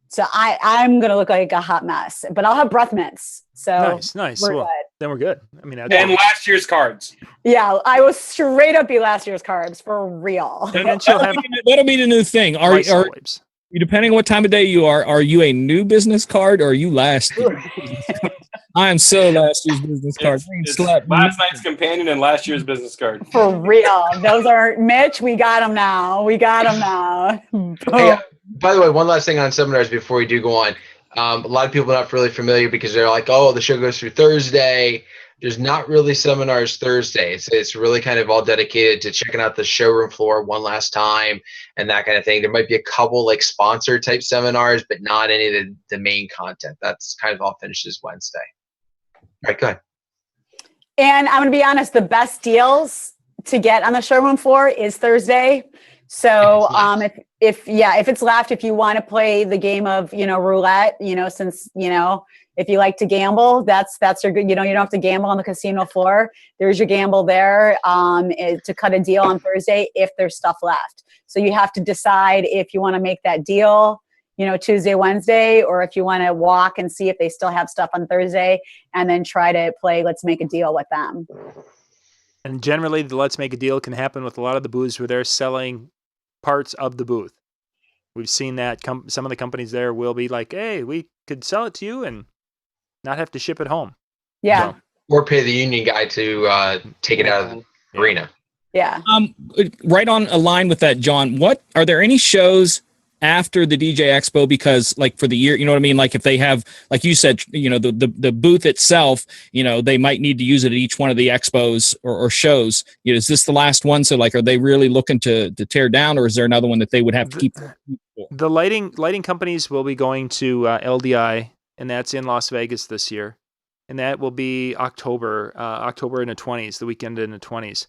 S2: So I'm gonna look like a hot mess, but I'll have breath mints. So
S1: nice.
S2: We're
S1: well,
S2: good.
S1: then we're good. I mean,
S5: And last year's cards.
S2: Yeah, I will straight up be last year's carbs for real.
S1: and then she'll have
S3: That'll be the new thing. Are
S1: wipes.
S3: depending on what time of day you are you a new business card or are you last year's business card? I am so last year's business card.
S5: It's last night's companion and last year's business card.
S2: For real. Those are Mitch. We got them now.
S6: Hey, by the way, one last thing on seminars before we do go on. A lot of people are not really familiar because they're like, oh, the show goes through Thursday. There's not really seminars Thursdays. It's really kind of all dedicated to checking out the showroom floor one last time and that kind of thing. There might be a couple like sponsor type seminars, but not any of the main content. That's kind of all finishes Wednesday. All right, go ahead.
S2: And I'm going to be honest, the best deals to get on the showroom floor is Thursday. So if it's left, if you want to play the game of, roulette, since, if you like to gamble, that's your good, you don't have to gamble on the casino floor. There's your gamble there to cut a deal on Thursday if there's stuff left. So you have to decide if you want to make that deal, Tuesday, Wednesday, or if you want to walk and see if they still have stuff on Thursday and then try to play, let's make a deal with them.
S1: And generally the let's make a deal can happen with a lot of the booths where they're selling parts of the booth. We've seen that some of the companies there will be like, hey, we could sell it to you and not have to ship it home.
S2: Yeah.
S1: So,
S6: or pay the union guy to take it out of the arena.
S2: Yeah.
S3: Right on a line with that, John, are there any shows after the DJ Expo? Because like for the year, you know what I mean? Like if they have, like you said, the booth itself, they might need to use it at each one of the expos or shows. Is this the last one? So like, are they really looking to tear down, or is there another one that they would have to keep?
S1: The lighting companies will be going to LDI, and that's in Las Vegas this year. And that will be October in the 20s, the weekend in the 20s.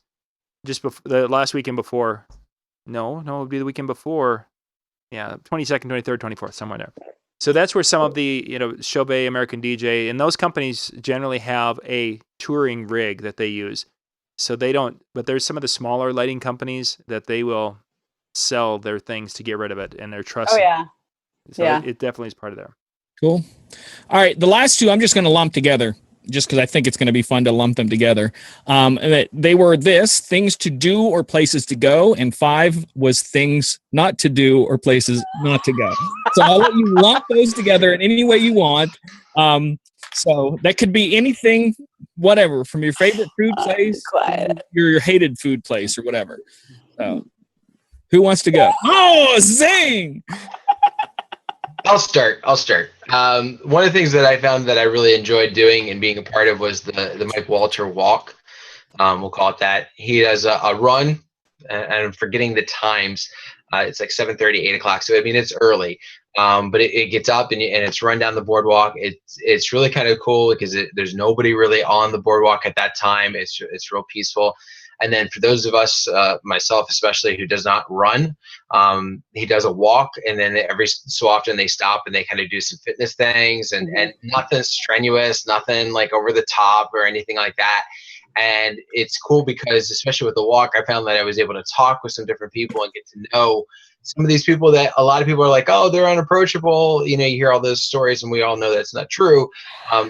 S1: Just the last weekend before. No, it would be the weekend before. Yeah, 22nd, 23rd, 24th, somewhere there. So that's where some of the, Showbay, American DJ, and those companies generally have a touring rig that they use. So they don't, but there's some of the smaller lighting companies that they will sell their things to get rid of it, and they're trusted.
S2: Oh, yeah.
S1: So
S2: yeah.
S1: It definitely is part of there.
S3: Cool. All right, the last two I'm just going to lump together, just because I think it's going to be fun to lump them together. And they were things to do or places to go, and 5 was things not to do or places not to go. So I'll let you lump those together in any way you want. So that could be anything, whatever, from your favorite food place to your hated food place or whatever. So, who wants to go? Oh, zing!
S6: I'll start. One of the things that I found that I really enjoyed doing and being a part of was the Mike Walter walk. We'll call it that. He does a run, and I'm forgetting the times. It's like 7:30, 8 o'clock. So I mean, it's early, but it gets up and it's run down the boardwalk. It's really kind of cool because there's nobody really on the boardwalk at that time. It's real peaceful. And then for those of us, myself especially, who does not run, he does a walk, and then every so often they stop and they kind of do some fitness things and nothing strenuous, nothing like over the top or anything like that. And it's cool because, especially with the walk, I found that I was able to talk with some different people and get to know some of these people that a lot of people are like, oh, they're unapproachable. You hear all those stories, and we all know that's not true.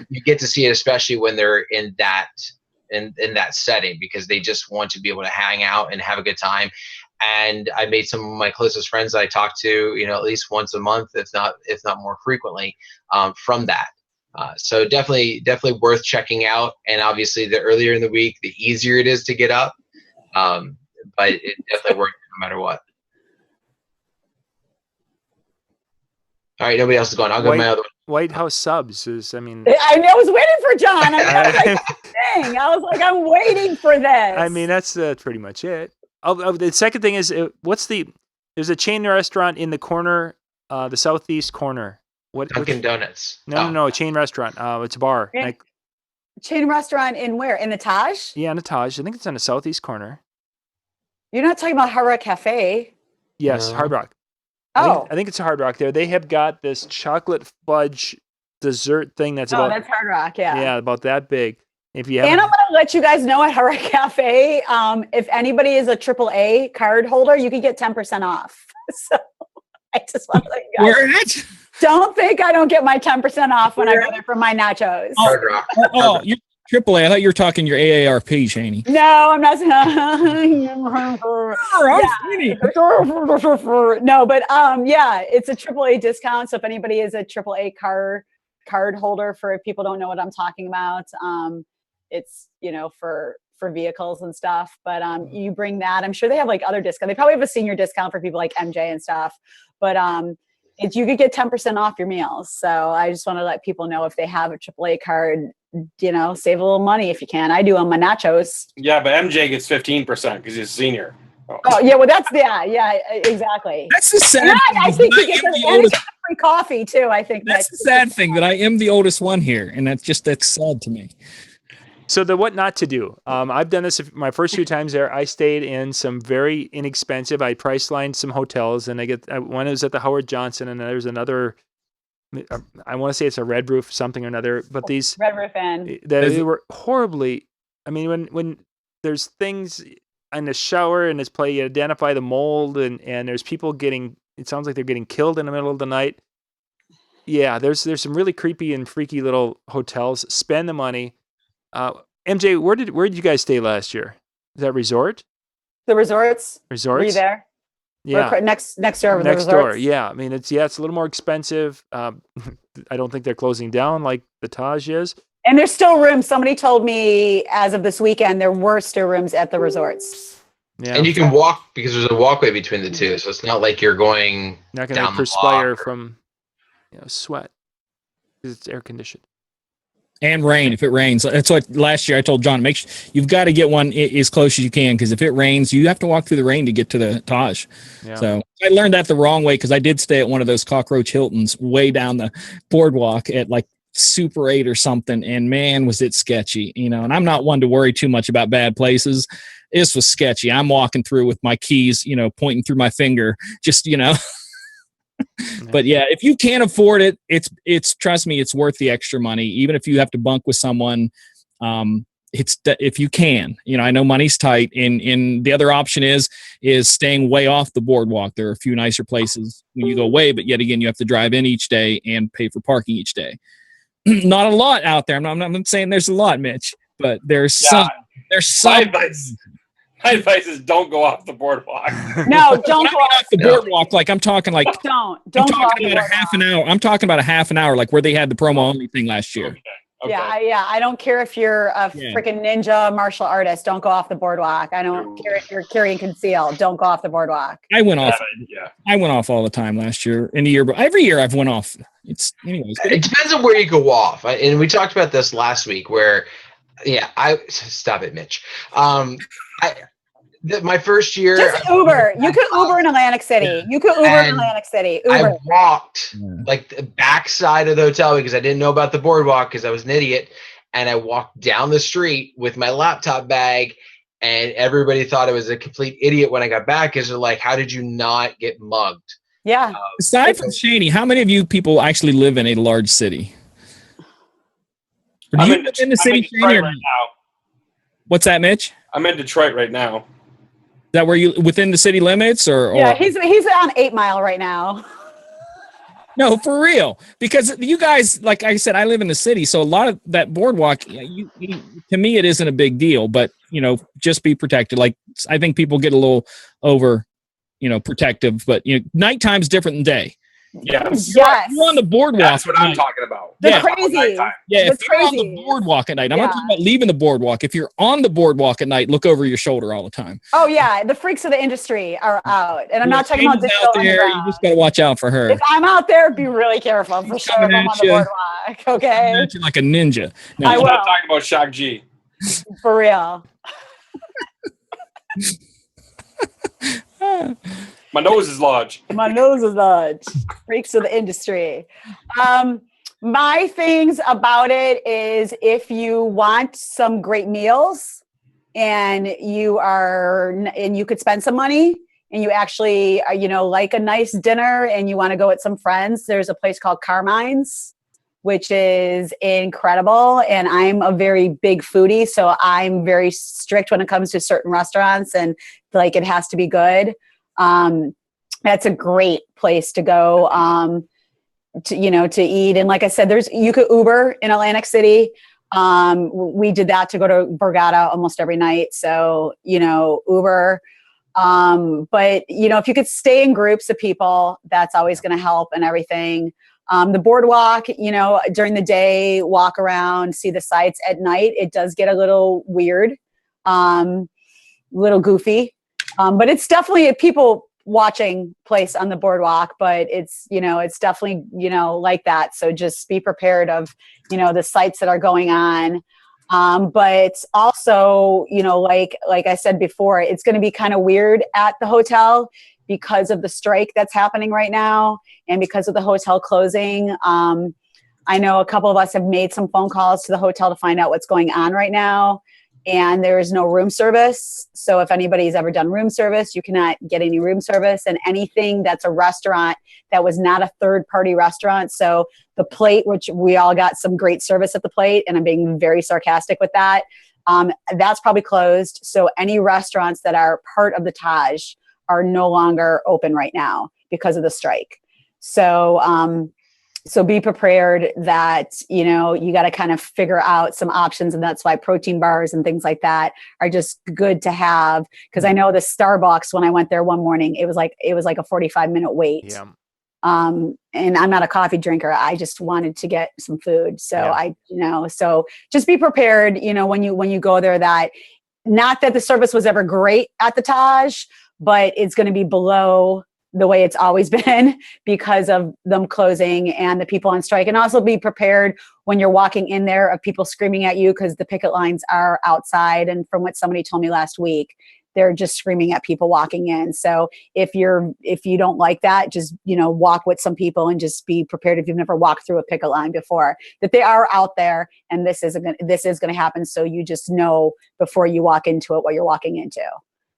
S6: You get to see it, especially when they're in that setting, because they just want to be able to hang out and have a good time. And I made some of my closest friends that I talk to, at least once a month, if not more frequently, from that. So definitely worth checking out. And obviously the earlier in the week, the easier it is to get up. But it definitely works no matter what. All right, nobody else is going. I'll go to my other one.
S1: White House subs is,
S2: I was waiting for John. I was like, I'm waiting for this.
S1: that's pretty much it. The second thing is, there's a chain restaurant in the corner, the southeast corner.
S6: Dunkin' Donuts.
S1: No, a chain restaurant. It's a bar.
S2: Chain restaurant in where? In the Taj?
S1: Yeah, in the Taj. I think it's on the southeast corner.
S2: You're not talking about Hard Rock Cafe.
S1: Yes,
S6: No.
S1: Hard Rock.
S2: Oh.
S1: I think it's a Hard Rock there. They have got this chocolate fudge dessert thing that's
S2: that's Hard Rock, yeah.
S1: about that big. If you
S2: And
S1: haven't,
S2: I'm going to let you guys know at Hard Rock Cafe, if anybody is a AAA card holder, you can get 10% off. So I just want to let you guys.
S3: Where at?
S2: Don't think I don't get my 10% off when I go there for my nachos.
S6: Hard Rock.
S3: Oh, you're AAA. I thought you were talking your AARP, Cheney.
S2: No, I'm not. No, but yeah, it's a AAA discount. So if anybody is a AAA card holder, for if people don't know what I'm talking about, it's for vehicles and stuff. But you bring that. I'm sure they have like other discounts. They probably have a senior discount for people like MJ and stuff. But you could get 10% off your meals. So I just want to let people know if they have a AAA card, save a little money if you can. I do on my nachos.
S5: Yeah, but MJ gets 15% because he's a senior.
S2: Oh yeah, well that's exactly.
S3: That's the sad
S2: And
S3: thing.
S2: I think
S3: is
S2: you
S3: that
S2: get
S3: I am the
S2: some
S3: oldest.
S2: free coffee too. I think
S3: That's the sad thing, that I am the oldest one here, and that's sad to me.
S1: So the what not to do. I've done this my first few times there. I stayed in some very inexpensive. I price lined some hotels, and one was at the Howard Johnson, and there's another. I want to say it's a Red Roof something or another, but these
S2: Red Roof Inn.
S1: they were horribly. I mean, when there's things in the shower and it's you identify the mold, and there's people getting. It sounds like they're getting killed in the middle of the night. Yeah, there's some really creepy and freaky little hotels. Spend the money. MJ, where did you guys stay last year? Is that resort?
S2: The resorts.
S1: Resorts?
S2: Were you there?
S1: Yeah.
S2: We're next door. Over
S1: Next
S2: the
S1: door.
S2: resorts.
S1: Yeah. I mean, it's a little more expensive. I don't think they're closing down like the Taj is.
S2: And there's still rooms. Somebody told me as of this weekend there were still rooms at the resorts.
S1: Yeah.
S6: And you can walk because there's a walkway between the two, so it's not like you're going
S1: not going
S6: down
S1: to
S6: the
S1: perspire
S6: block
S1: from sweat because it's air conditioned.
S3: And rain, if it rains. That's what last year I told John, make sure you've got to get one as close as you can, because if it rains, you have to walk through the rain to get to the Taj.
S1: Yeah.
S3: So I learned that the wrong way, because I did stay at one of those cockroach Hiltons way down the boardwalk at like Super 8 or something, and man, was it sketchy, and I'm not one to worry too much about bad places. This was sketchy. I'm walking through with my keys, pointing through my finger, just, But yeah, if you can't afford it, it's trust me, it's worth the extra money. Even if you have to bunk with someone, if you can, I know money's tight, and the other option is staying way off the boardwalk. There are a few nicer places when you go away, but yet again, you have to drive in each day and pay for parking each day. Not a lot out there. I'm not saying there's a lot, Mitch, but there's some. There's some.
S5: My advice is don't go off the boardwalk.
S2: No, don't go
S3: off the boardwalk. Like I'm talking like
S2: don't
S3: I'm
S2: go off
S3: talking
S2: the
S3: about a half an hour. I'm talking about a half an hour, like where they had the promo only thing last year.
S5: Okay.
S2: Yeah, I don't care if you're a freaking ninja martial artist. Don't go off the boardwalk. I don't care if you're carrying conceal. Don't go off the boardwalk.
S3: I went off. I went off all the time last year and the year, but every year I've went off. It's anyways.
S6: It depends on where you go off, and we talked about this last week. Where, stop it, Mitch. My first year,
S2: just Uber. You could Uber in Atlantic City. You could Uber in Atlantic City. Uber.
S6: I walked like the backside of the hotel because I didn't know about the boardwalk because I was an idiot, and I walked down the street with my laptop bag, and everybody thought I was a complete idiot when I got back because they're like, "How did you not get mugged?"
S2: Yeah.
S3: Aside from Shaney, how many of you people actually live in a large city?
S5: I'm in the city right now.
S3: What's that, Mitch?
S5: I'm in Detroit right now.
S3: Is that where you within the city limits, or?
S2: Yeah, he's on 8 Mile right now.
S3: No, for real. Because you guys, like I said, I live in the city, so a lot of that boardwalk, to me, it isn't a big deal. But just be protected. Like I think people get a little over, protective. But nighttime's different than day.
S5: Yes.
S3: You're on the boardwalk.
S5: That's what I'm talking about.
S2: The crazy.
S3: Yeah, if you're on the boardwalk at night, I'm not talking about leaving the boardwalk. If you're on the boardwalk at night, look over your shoulder all the time.
S2: Oh yeah, the freaks of the industry are out, and I'm not talking about
S3: out there. You just gotta watch out for her.
S2: If I'm out there, be really careful for sure. If I'm on the boardwalk, okay?
S3: Like a ninja. No,
S5: I'm not talking about Shock G.
S2: For real.
S5: My nose is large.
S2: My nose is large. Freaks of the industry. My things about it is if you want some great meals and you could spend some money and you actually, like a nice dinner and you want to go with some friends, there's a place called Carmine's, which is incredible. And I'm a very big foodie, so I'm very strict when it comes to certain restaurants and like it has to be good. That's a great place to go to eat. And like I said, you could Uber in Atlantic City. We did that to go to Borgata almost every night. So, Uber. But if you could stay in groups of people, that's always going to help and everything. The boardwalk, during the day, walk around, see the sights. At night, it does get a little weird, little goofy. But it's definitely a people watching place on the boardwalk, but it's definitely, like that. So just be prepared of, the sights that are going on. But also, like I said before, it's going to be kind of weird at the hotel because of the strike that's happening right now and because of the hotel closing. I know a couple of us have made some phone calls to the hotel to find out what's going on right now. And there is no room service. So if anybody's ever done room service, you cannot get any room service. And anything that's a restaurant that was not a third-party restaurant. So the Plate, which we all got some great service at the Plate, and I'm being very sarcastic with that, that's probably closed. So any restaurants that are part of the Taj are no longer open right now because of the strike. So be prepared that, you got to kind of figure out some options. And that's why protein bars and things like that are just good to have. Because I know the Starbucks, when I went there one morning, it was like a 45-minute wait.
S1: Yeah.
S2: And I'm not a coffee drinker. I just wanted to get some food. So
S1: Yeah.
S2: So just be prepared, when you go there, that not that the service was ever great at the Taj, but it's going to be below the way it's always been because of them closing and the people on strike. And also be prepared when you're walking in there of people screaming at you because the picket lines are outside. And from what somebody told me last week, they're just screaming at people walking in. So if you don't like that, just, walk with some people and just be prepared if you've never walked through a picket line before, that they are out there and this is going to happen. So you just know before you walk into it what you're walking into.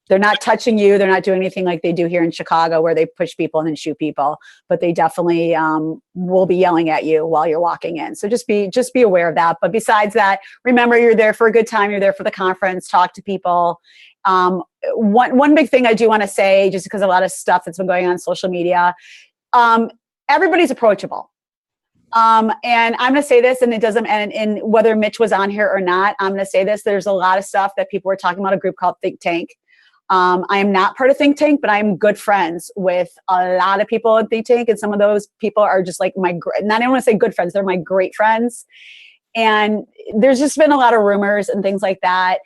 S2: They're not touching you. They're not doing anything like they do here in Chicago where they push people and then shoot people, but they definitely will be yelling at you while you're walking in. So just be aware of that. But besides that, remember, you're there for a good time. You're there for the conference, talk to people. One big thing I do want to say, just because a lot of stuff that's been going on social media, everybody's approachable. And I'm going to say this, and it doesn't, and whether Mitch was on here or not, I'm going to say this. There's a lot of stuff that people were talking about, a group called Think Tank. I am not part of Think Tank, but I'm good friends with a lot of people in Think Tank. And some of those people are just like not even want to say good friends. They're my great friends. And there's just been a lot of rumors and things like that.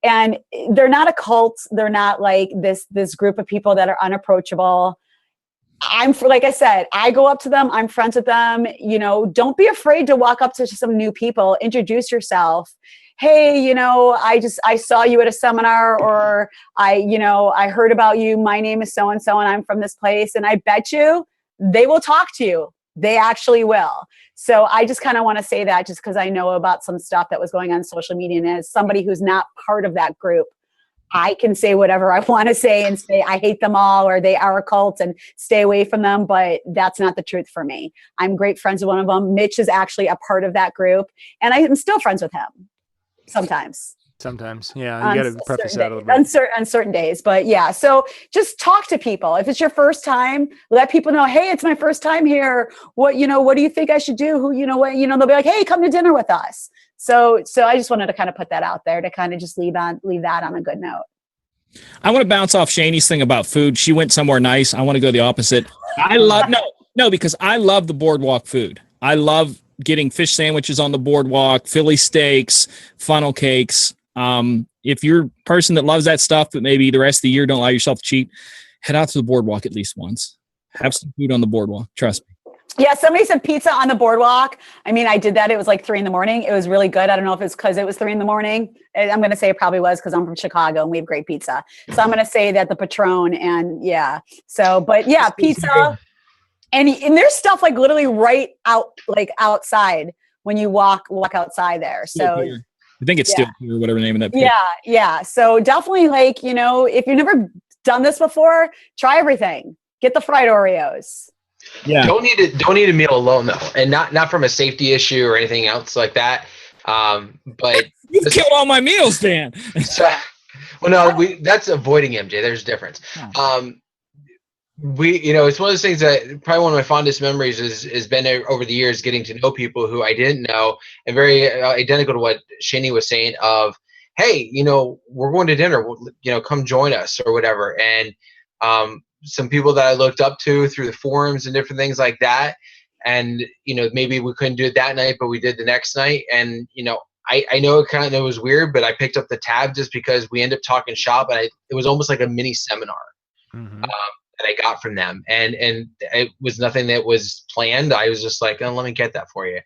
S2: And they're not a cult. They're not like this group of people that are unapproachable. Like I said, I go up to them. I'm friends with them. Don't be afraid to walk up to some new people, introduce yourself. Hey, I saw you at a seminar, or I heard about you. My name is so-and-so and I'm from this place. And I bet you they will talk to you. They actually will. So I just kind of want to say that just because I know about some stuff that was going on social media. And as somebody who's not part of that group, I can say whatever I want to say and say I hate them all or they are a cult and stay away from them. But that's not the truth for me. I'm great friends with one of them. Mitch is actually a part of that group. And I am still friends with him. Sometimes,
S1: yeah, you got to preface that a little bit.
S2: On certain days, but yeah. So just talk to people. If it's your first time, let people know. Hey, it's my first time here. What do you think I should do? They'll be like, hey, come to dinner with us. So I just wanted to kind of put that out there to kind of just leave that on a good note.
S3: I want to bounce off Shani's thing about food. She went somewhere nice. I want to go the opposite. Because I love the boardwalk food. I love getting fish sandwiches on the boardwalk, Philly steaks, funnel cakes. If you're a person that loves that stuff, but maybe the rest of the year don't allow yourself to cheat, head out to the boardwalk at least once. Have some food on the boardwalk. Trust me.
S2: Yeah, somebody said pizza on the boardwalk. I mean, I did that. It was like 3 a.m. It was really good. I don't know if it's because it was 3 a.m. I'm going to say it probably was because I'm from Chicago and we have great pizza. So I'm going to say that the Patron and yeah. So, but yeah, pizza. And there's stuff like literally right out, like outside when you walk outside there. So
S3: I think it's still here, whatever the name of that.
S2: Yeah. Yeah. So definitely like, you know, if you've never done this before, try everything. Get the fried Oreos.
S3: Yeah.
S6: Don't need a meal alone though, and not from a safety issue or anything else like that. But
S3: you've killed all my meals, Dan.
S6: So, well, no, that's avoiding MJ. There's a difference. It's one of those things that probably one of my fondest memories has been over the years getting to know people who I didn't know, and very identical to what Shani was saying of, hey, we're going to dinner, come join us or whatever. And some people that I looked up to through the forums and different things like that. And, maybe we couldn't do it that night, but we did the next night. And, I know it kind of was weird, but I picked up the tab just because we ended up talking shop, and it was almost like a mini seminar that I got from them. And it was nothing that was planned. I was just like, oh, let me get that for you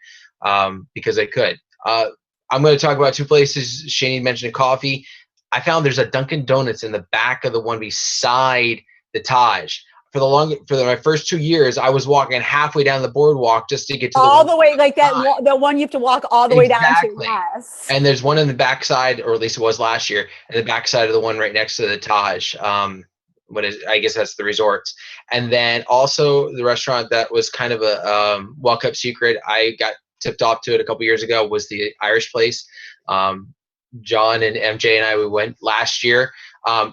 S6: because I could. I'm going to talk about two places. Shani mentioned coffee. I found there's a Dunkin' Donuts in the back of the one beside the Taj. For my first 2 years, I was walking halfway down the boardwalk just to get to
S2: all the way like that. The one you have to walk all the way down to. Yes.
S6: And there's one in the backside, or at least it was last year, in the backside of the one right next to the Taj. I guess that's the resorts. And then also the restaurant that was kind of a well-kept secret. I got tipped off to it a couple years ago, was the Irish place. John and MJ and we went last year.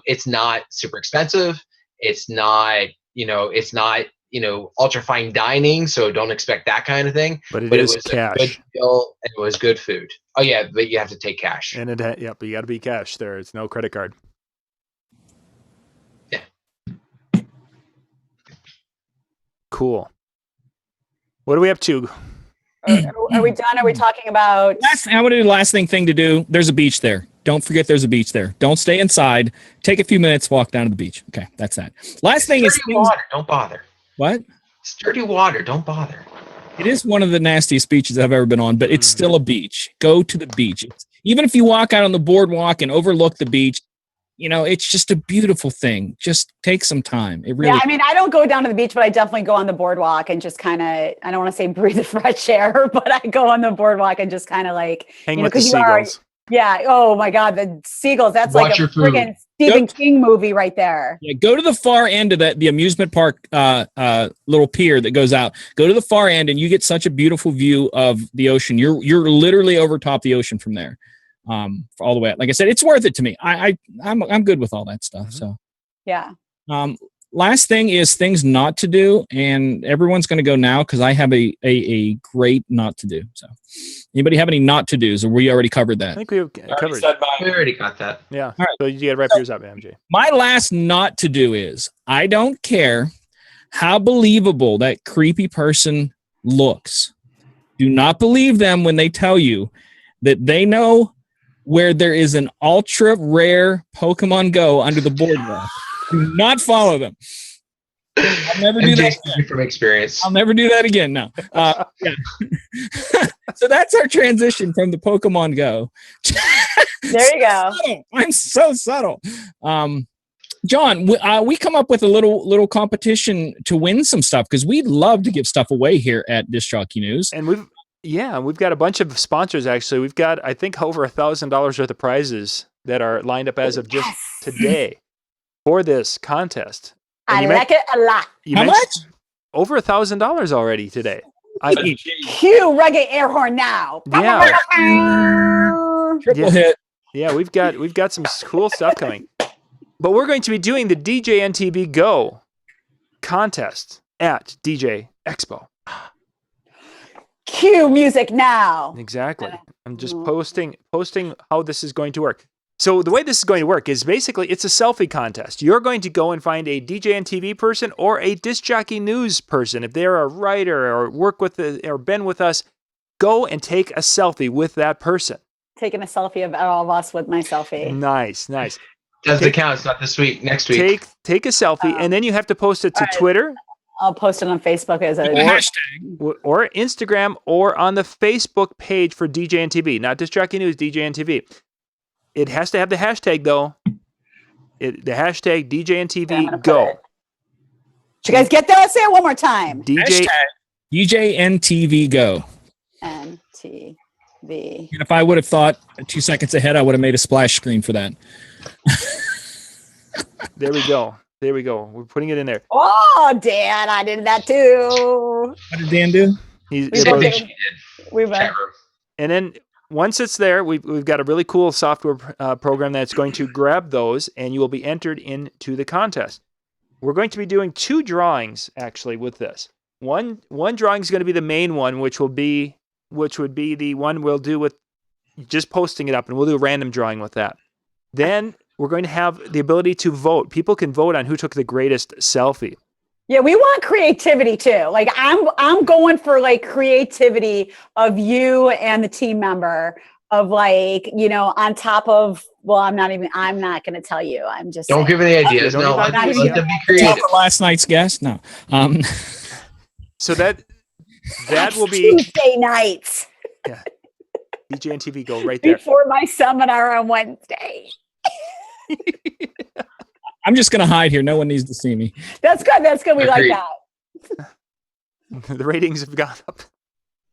S6: It's not super expensive. It's not ultra fine dining, so don't expect that kind of thing.
S1: But it was cash.
S6: A good deal, and it was good food. Oh yeah, but you have to take cash.
S1: And but you got to be cash there. It's no credit card.
S6: Yeah.
S1: Cool. What are we up to?
S2: Are we done? Are we talking about?
S3: I want to do the last thing to do. There's a beach there. Don't forget there's a beach there. Don't stay inside. Take a few minutes, walk down to the beach. Okay, that's that. Last thing is
S6: water. Don't bother.
S3: What?
S6: It's dirty water. Don't bother.
S3: It is one of the nastiest beaches I've ever been on, but it's still a beach. Go to the beach. Even if you walk out on the boardwalk and overlook the beach, it's just a beautiful thing. Just take some time. It really.
S2: Yeah, I mean, I don't go down to the beach, but I definitely go on the boardwalk and just kind of, I don't want to say breathe the fresh air, but I go on the boardwalk and just kind of like,
S1: hang with the seagulls.
S2: Yeah. Oh my God, the seagulls. That's like a friggin' Stephen King movie right there.
S3: Yeah. Go to the far end of the amusement park little pier that goes out. Go to the far end, and you get such a beautiful view of the ocean. You're literally over top the ocean from there, all the way up. Like I said, it's worth it to me. I'm good with all that stuff. So
S2: yeah.
S3: Last thing is things not to do, and everyone's going to go now because I have a great not to do. So, anybody have any not to do's, or we already covered that?
S1: I think we covered.
S6: We already got that.
S1: Yeah.
S3: All right.
S1: So you got to wrap yours up, MJ.
S3: My last not to do is I don't care how believable that creepy person looks. Do not believe them when they tell you that they know where there is an ultra rare Pokemon Go under the boardwalk. Do not follow them. I'll never do that again.
S6: From experience.
S3: I'll never do that again. No. Yeah. So that's our transition from the Pokemon Go.
S2: There you go.
S3: Subtle. I'm so subtle. John, we come up with a little competition to win some stuff because we'd love to give stuff away here at Disc Jockey News.
S1: And we've got a bunch of sponsors. Actually, we've got I think over $1,000 worth of prizes that are lined up as of just today for this contest. And
S2: I like it a lot.
S3: How much?
S1: Over $1,000 already today.
S2: Cue rugged air horn now.
S1: Yeah.
S3: Triple hit.
S1: Yeah, we've got some cool stuff coming. But we're going to be doing the DJNTV Go contest at DJ Expo.
S2: Cue music now.
S1: Exactly. I'm just posting how this is going to work. So the way this is going to work is basically it's a selfie contest. You're going to go and find a DJNTV person or a Disc Jockey News person. If they're a writer or or been with us, go and take a selfie with that person.
S2: Taking a selfie of all of us with my selfie.
S1: Nice.
S6: Doesn't count. It's not this week. Next week.
S1: Take a selfie, and then you have to post it to Twitter,
S2: I'll post it on Facebook as a
S3: hashtag.
S1: or Instagram or on the Facebook page for DJNTV, not Disc Jockey News, DJNTV. It has to have the hashtag though. The hashtag DJNTV Go.
S2: Did you guys get that? Say it one more time.
S3: Hashtag DJNTV Go.
S2: NTV.
S3: And if I would have thought 2 seconds ahead, I would have made a splash screen for that.
S1: There we go. There we go. We're putting it in there.
S2: Oh, Dan, I did that too.
S3: What did Dan do?
S1: And then once it's there, we've got a really cool software program that's going to grab those, and you will be entered into the contest. We're going to be doing 2 drawings actually with this. One drawing is going to be the main one, which would be the one we'll do with just posting it up, and we'll do a random drawing with that. Then we're going to have the ability to vote. People can vote on who took the greatest selfie.
S2: Yeah, we want creativity too. Like I'm going for like creativity of you and the team member of like, you know, on top of, well, I'm not going to tell you. I'm just
S6: don't give any ideas. No, let them be creative.
S3: Last night's guest. No.
S1: So that will be
S2: Tuesday nights.
S1: Yeah. DJNTV Go right there.
S2: Before my seminar on Wednesday.
S3: I'm just going to hide here. No one needs to see me.
S2: That's good. That's good. We like that.
S1: The ratings have gone up.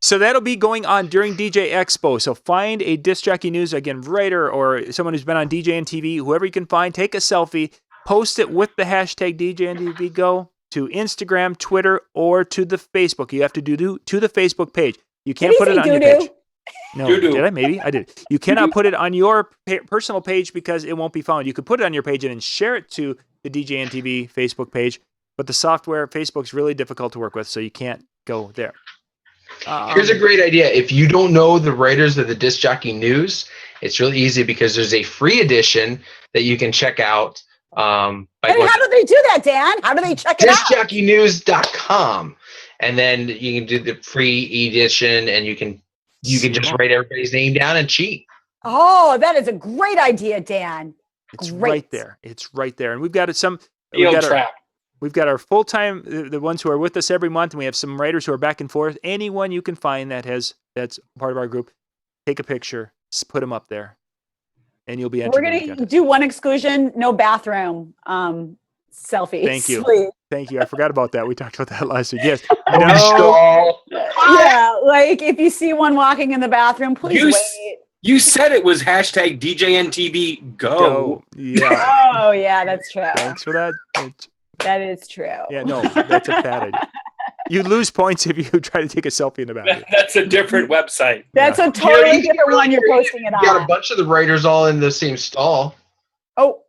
S1: So that'll be going on during DJ Expo. So find a Disc Jockey News, again, writer or someone who's been on DJNTV, whoever you can find, take a selfie, post it with the hashtag DJNTV Go to Instagram, Twitter, or to the Facebook. You have to do to the Facebook page. You can't put it on your page. No, did I? Maybe I did. You cannot put it on your personal page because it won't be found. You could put it on your page and then share it to the DJNTV Facebook page, but the software, Facebook's really difficult to work with, so you can't go there.
S6: Here's a great idea. If you don't know the writers of the Disc Jockey News, it's really easy because there's a free edition that you can check out.
S2: And how do they do that, Dan? How do they check it out?
S6: DiscJockeyNews.com. And then you can do the free edition, and you can just write everybody's name down and cheat.
S2: Oh, that is a great idea, Dan.
S1: It's
S2: great.
S1: Right there. It's right there. And we've got some. We've got our full-time, the ones who are with us every month, and we have some writers who are back and forth. Anyone you can find that's part of our group, take a picture, put them up there, and you'll be entered.
S2: We're going to do one exclusion, no bathroom selfies.
S1: Thank you.
S2: Please.
S1: Thank you. I forgot about that. We talked about that last week. Yes.
S6: No.
S2: Yeah, like if you see one walking in the bathroom, please wait.
S5: You said it was hashtag DJNTV Go.
S1: Yeah.
S2: Oh, yeah, that's true.
S1: Thanks for that.
S2: That is true.
S1: Yeah, no, that's a bad idea. You lose points if you try to take a selfie in the bathroom.
S5: That's a different website.
S2: That's a totally different one you're posting it on.
S6: You got a bunch of the writers all in the same stall.
S2: Oh.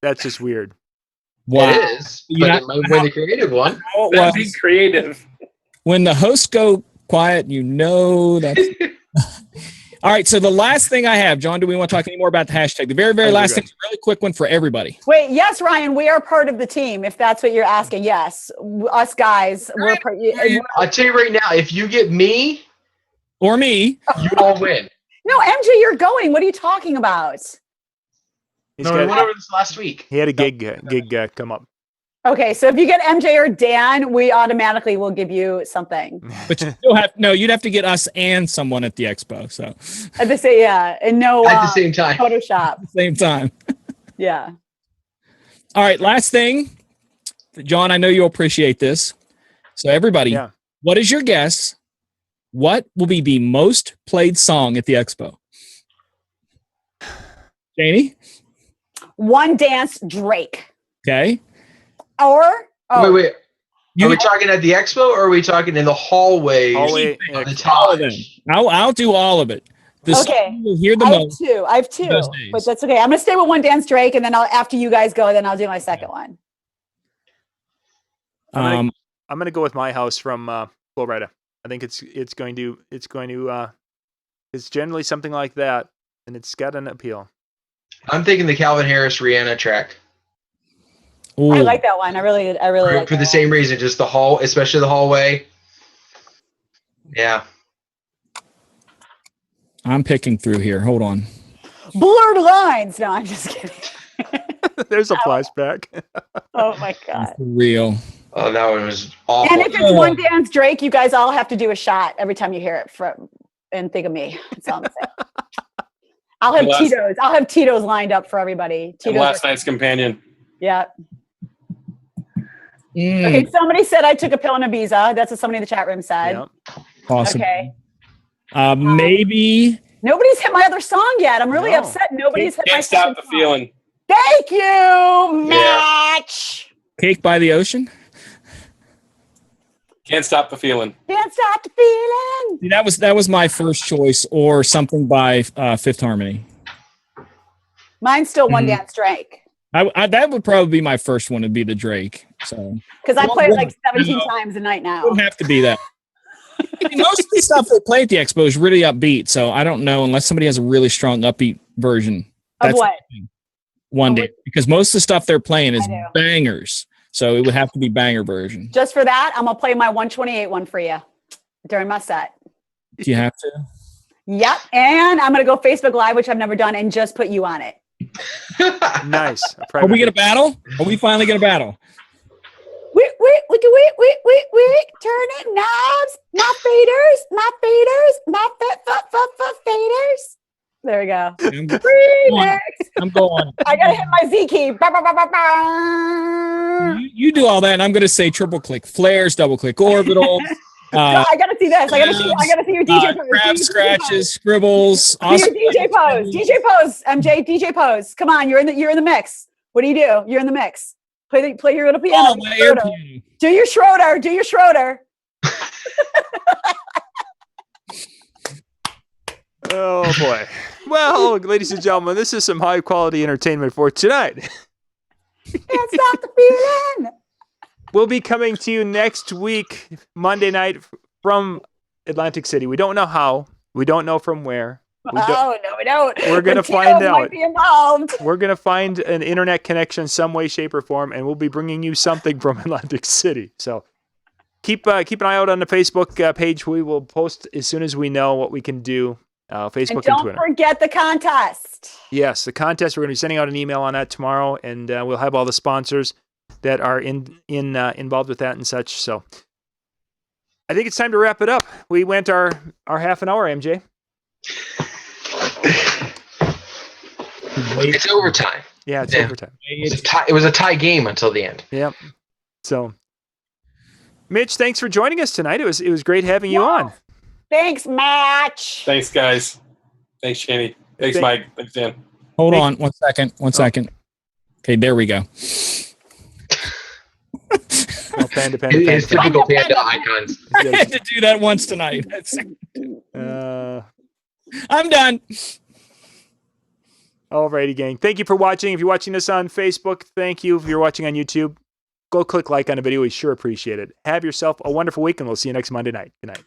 S1: That's just weird.
S6: Wow. It is, but it might be the creative one.
S5: That'd be creative.
S3: When the hosts go quiet, you know that's... All right, so the last thing I have, John, do we want to talk any more about the hashtag? The very, very last thing is a really quick one for everybody.
S2: Wait, yes, Ryan, we are part of the team, if that's what you're asking. Yes, us guys, we're part.
S6: I'll tell you right now, if you get me
S3: or me,
S6: you all win.
S2: No, MJ, you're going. What are you talking about?
S6: No, we went over this last week.
S1: He had a gig come up.
S2: Okay, so if you get MJ or Dan, we automatically will give you something.
S3: But you still you'd have to get us and someone at the expo. So
S2: at the same, and no
S6: at the same time.
S2: Photoshop.
S3: At the same time.
S2: Yeah.
S3: All right, last thing, John. I know you'll appreciate this. So everybody, what is your guess? What will be the most played song at the expo? Janie?
S2: One Dance Drake.
S3: Okay.
S2: Or
S6: wait. Are we talking at the expo, or are we talking in the hallway?
S3: On the top. I'll do all of it.
S2: Okay.
S3: You'll hear the most.
S2: I have two, but that's okay. I'm gonna stay with One Dance Drake, and then after you guys go, then I'll do my second one.
S1: I'm gonna go with My House from Florida. I think it's generally something like that, and it's got an appeal.
S6: I'm thinking the Calvin Harris Rihanna track.
S3: Ooh.
S2: I like that one. I really like
S6: for the same reason, just the especially the hallway. Yeah.
S3: I'm picking through here. Hold on.
S2: Blurred lines. No, I'm just kidding.
S1: There's a flashback.
S2: Oh my God.
S3: For real.
S6: Oh, that one was awful.
S2: And if it's One Dance Drake, you guys all have to do a shot every time you hear it and think of me. That's all I'm saying. I'll have Tito's. I'll have Tito's lined up for everybody. Tito's
S5: Last Night's Companion.
S2: Yeah. Okay, somebody said I took a pill in Ibiza. That's what somebody in the chat room said.
S1: Yep.
S3: Awesome.
S2: Okay.
S3: Maybe.
S2: Nobody's hit my other song yet. I'm really upset. Nobody's hit my
S5: Can't Stop the
S2: song.
S5: Feeling.
S2: Thank you, Match.
S3: Cake by the Ocean.
S5: Can't Stop the Feeling.
S2: Can't stop the feeling.
S3: See, that was my first choice, or something by Fifth Harmony.
S2: Mine's still One Dance Drake.
S3: That would probably be my first one. Would be the Drake. So
S2: because I play it like 17 times a night now.
S3: It would have to be that. I mean, most of the stuff they play at the Expo is really upbeat. So I don't know unless somebody has a really strong upbeat version.
S2: Of what?
S3: One day, because most of the stuff they're playing is bangers. So it would have to be banger version.
S2: Just for that, I'm gonna play my 128 one for you during my set.
S3: Do you have to?
S2: Yep, and I'm gonna go Facebook Live, which I've never done, and just put you on it.
S1: Nice.
S3: Are we gonna battle? Are we finally gonna battle?
S2: We, turn it knobs, my faders, my faders. There we go.
S3: I'm going.
S2: I gotta hit my Z key.
S3: You do all that, and I'm gonna say triple click, flares, double click, orbitals.
S2: I gotta see this. I gotta see your DJ pose.
S3: Grab scratches, scribbles.
S2: Awesome. Your DJ pose. DJ pose. MJ. DJ pose. Come on, you're in the mix. What do? You're in the mix. Play your little piano.
S3: Oh, my air piano.
S2: Do your Schroeder.
S1: Oh boy. Well, ladies and gentlemen, this is some high quality entertainment for tonight.
S2: Can't stop the feeling.
S1: We'll be coming to you next week, Monday night from Atlantic City. We don't know how. We don't know from where.
S2: No, we don't.
S1: We're going to find out.
S2: Might be involved.
S1: We're going to find an internet connection some way, shape, or form, and we'll be bringing you something from Atlantic City. So keep an eye out on the Facebook page. We will post as soon as we know what we can do. Facebook and
S2: don't
S1: Twitter.
S2: Forget the contest.
S1: Yes, the contest. We're going to be sending out an email on that tomorrow, and we'll have all the sponsors that are involved with that and such. So I think it's time to wrap it up. We went our half an hour, MJ.
S6: It's overtime.
S1: Yeah, it's overtime.
S6: It was a tie game until the end.
S1: Yep. So, Mitch, thanks for joining us tonight. It was great having you on.
S2: Thanks, Match.
S5: Thanks, guys. Thanks, Shani. Thanks, Mike. Thanks, Dan.
S3: Hold on 1 second. 1 second. Okay, there we go.
S1: Panda.
S6: It's typical Panda icons.
S3: I had to do that once tonight. I'm done.
S1: Alrighty, gang. Thank you for watching. If you're watching this on Facebook, thank you. If you're watching on YouTube, go click like on the video. We sure appreciate it. Have yourself a wonderful week, and we'll see you next Monday night. Good night.